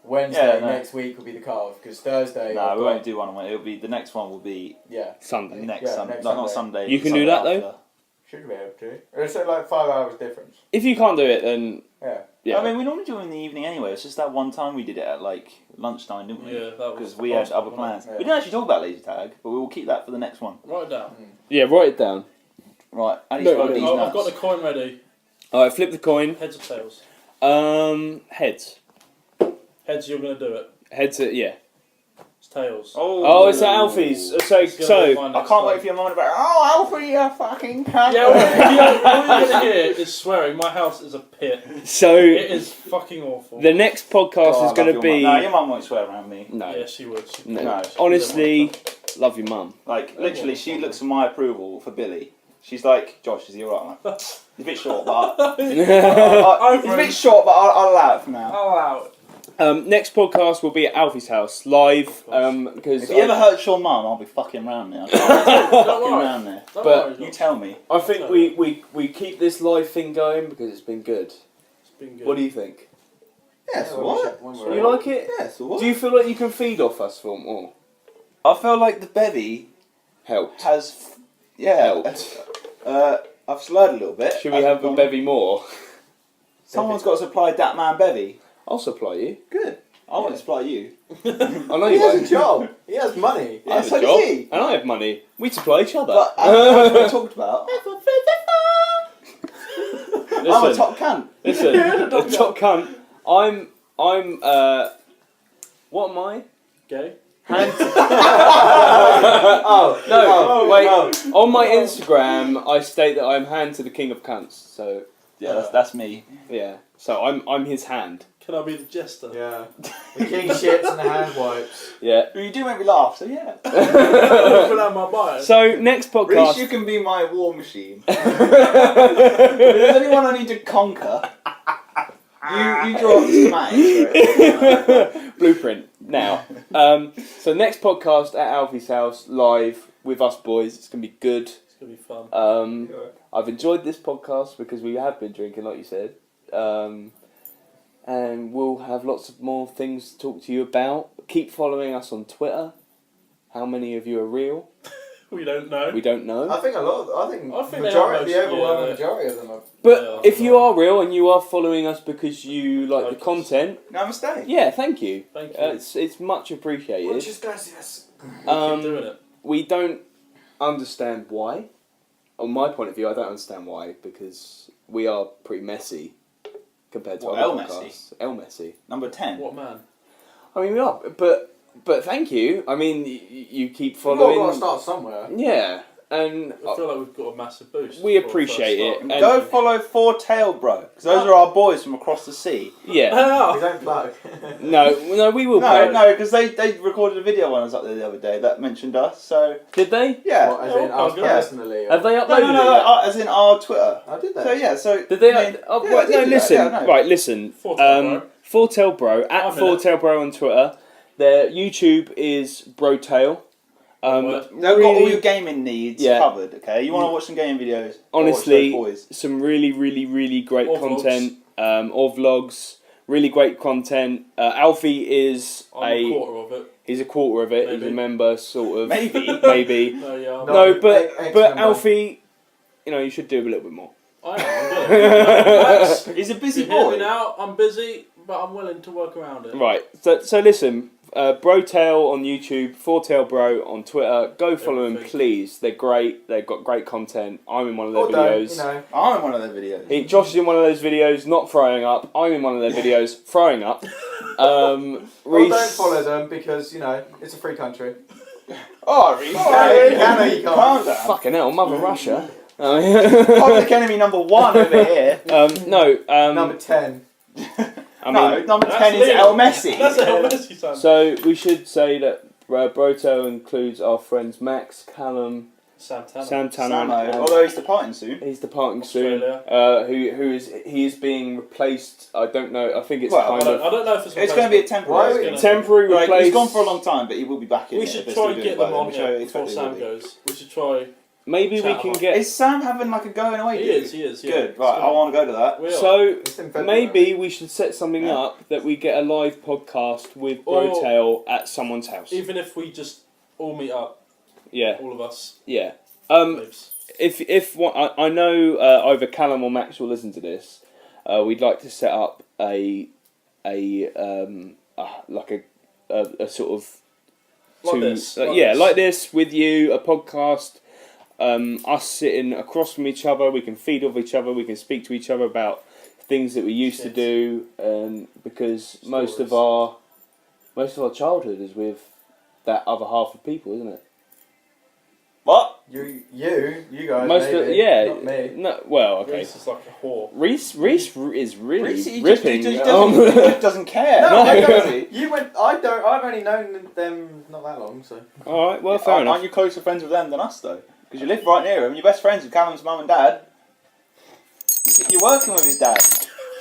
Wednesday Yeah, no. next week will be the cut-off because Thursday. No, I've we got- won't do one on one. It'll be the next one will be Yeah, Sunday. next Yeah, Sunday. next Not Sunday. Sunday. You can Sunday do that, though? after. should be able to. It's like 5 hours difference. If you can't do it, then Yeah. yeah. I mean, we normally do it in the evening anyway. It's just that one time we did it at like lunchtime, didn't we? Yeah, that was Because we had last other one, plans. Yeah. We didn't actually talk about laser tag, but we will keep that for the next one. Write it down. yeah, write it down. Right. And No, he's got no, these Oh, nuts. I've got the coin ready. All right, flip the coin. Heads or tails? Heads. Heads, you're going to do it. Heads. Yeah. It's tails. Oh, it's at Alfie's. It's gonna be my I next can't time. wait for your mum about. Oh, Alfie, you fucking cunt. Yeah, all you're going to hear is swearing. My house is a pit. So It is fucking awful. the next podcast Oh, I is going to love your be mum. No, your mum won't swear around me. no. Yeah, she would. She No. No. Honestly, love your mum. Like, literally, she looks for my approval for Billy. She's like, Josh, is he alright? I'm like, he's a bit short, but he's a bit short, but I'll allow it for now. Oh, wow. Next podcast will be at Alfie's house live because If you ever hurt your mum, I'll be fucking round there. Don't Fucking worry. round there. Don't But worry, You Josh. tell me. I think we keep this live thing going because it's been good. It's been good. What do you think? Yes, Yeah, when we're You like it? Yes, what? Do you feel like you can feed off us for more? I feel like the bevy Helped. has, Helped. I've slurred a little bit. Should we have a bevy more? Someone's got to supply that man bevy. I'll supply you. Good. I want to supply you. I know He you has a won't. job. He has money. I have so a does job, he. and I have money. We supply each other. But as we talked about, I'm a Listen, top cunt. listen, the top cunt. I'm. What am I? Gay? Hand. Oh No, wait. oh. On my Instagram, I state that I'm hand to the king of cunts. So Yeah, that's me. yeah. So I'm his hand. Can I be the jester? Yeah. The king shits and the hand wipes. Yeah. But you do make me laugh, so yeah. Put out my bio. So next Reese, podcast. you can be my war machine. If there's anyone I need to conquer, you draw up the schematics for it. Blueprint now. So next podcast at Alfie's house live with us boys. It's gonna be good. It's going to be fun. I've enjoyed this podcast because we have been drinking, like you said, and we'll have lots of more things to talk to you about. Keep following us on Twitter. How many of you are real? We don't know. We don't know. I think a lot. I think they are majority, the most- overwhelming yeah, majority of them are. But Yeah. if you are real and you are following us because you like the Like us. content, Namaste. yeah, thank you. Thank you. It's much appreciated. gracias. Keep doing it. We don't understand why. On my point of view, I don't understand why because we are pretty messy compared to What, other El podcasts. Messi? El Messi. Number 10. What man? I mean, we are, but thank you. I mean, you keep We've all following. got to start somewhere. Yeah, and I feel like we've got a massive boost. we for a appreciate first it. start. And- Go follow Four Tail Bro, because those are our boys from across the sea. yeah. We don't plug. No, we will. No, play. no, because they recorded a video on us up there the other day that mentioned us, so Did they? yeah. What, as in us yeah. personally? Have they No, uploaded no, no, it? Yet? as in our Twitter. I did that. So yeah, so Did they? I mean, Oh, yeah, right, they no, did that, listen. yeah, I know. Right, listen. Fourtel Bro. Fourtel Bro at I'm in Fourtel Bro on Twitter. Their YouTube is Brotail. Word. They've got all your gaming needs Yeah. covered. Okay, you want to watch some gaming videos? Honestly, watch those boys. some really great Or content. Or vlogs. Really great content. Alfie is I'm a quarter of it. He's a quarter of it. He's a Maybe. member, sort of. Maybe. Maybe. No, yeah. I'm- No, but Ex-member. Alfie, you know, you should do a little bit more. I am. I'm good. He's a busy You hear me boy. now? I'm busy. but I'm willing to work around it. Right. So listen, Brotail on YouTube, Fourtail Bro on Twitter. Go follow them, please. They're great. They've got great content. I'm in one of their videos. I'm in one of their videos. Josh is in one of those videos, not throwing up. I'm in one of their videos, throwing up. Well, don't follow them because, it's a free country. Oh, Reese. You can or you can't. Calm down. Fucking hell, Mother Russia. Public enemy number 1 over here. Number 10. Number 10 is legal. El Messi. That's El Messi, son. So we should say that Broto includes our friends Max, Callum, Sam Tanner, Samo, and although he's departing soon. he's departing Australia. soon. He is being replaced. I don't know. I think it's I don't know if It's going to be a temporary. replace. He's gone for a long time, but he will be back in. We it should if they're try still and doing get well, them on which I here expect before they will Sam be. goes. We should try. Maybe we Chat can up. get. Is Sam having like a going away? He gig? is. Yeah. Good. Right, I want to go to that. We are. So It's in February. maybe we should set something up that we get a live podcast with Or- Brotail at someone's house. Even if we just all meet up, Yeah, all of us. yeah. Babes. If I know either Callum or Max will listen to this, we'd like to set up a sort of Like this, like yeah, this. like this with you, a podcast. Us sitting across from each other, we can feed off each other, we can speak to each other about things that we used to do, because most of our childhood is with that other half of people, isn't it? What? You guys, Most maybe. yeah, Not me. no, well, okay. Reese is like a whore. Reese is really Reese, he ripping. just doesn't care. No, does he? you went. I've only known them not that long, so. All right, well, fair enough. Aren't you closer friends with them than us, though? Because you live right near him. You're best friends with Callum's mum and dad. You're working with his dad.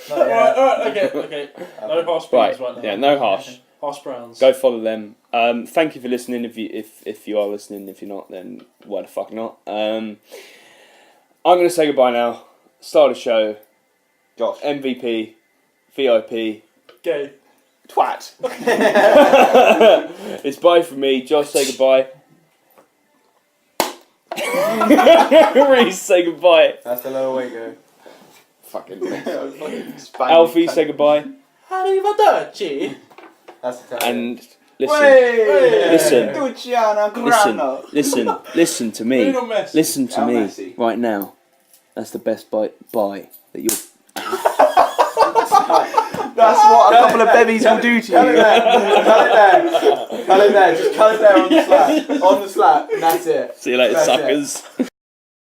Alright, okay. No harsh browns right now. Yeah, no harsh. Harsh browns. Go follow them. Thank you for listening. If you are listening, if you're not, then why the fuck not? I'm gonna say goodbye now. Start the show. Josh. MVP, VIP. Gay. Twat. It's bye from me. Josh, say goodbye. Reese, say goodbye. That's the lower way go. Fucking. Spanish Alfie, cunt. say goodbye. Arrivederci. That's the time. And listen, Hey! listen, Luciano Grano. listen to me. Lionel Messi. Listen to El me Messi. right now. That's the best bye that you'll. That's what a couple of bevies will do to Cut it you. there. Cut it there. Just cut it there on the slap. On the slap. And that's it. See you later, That's it. suckers.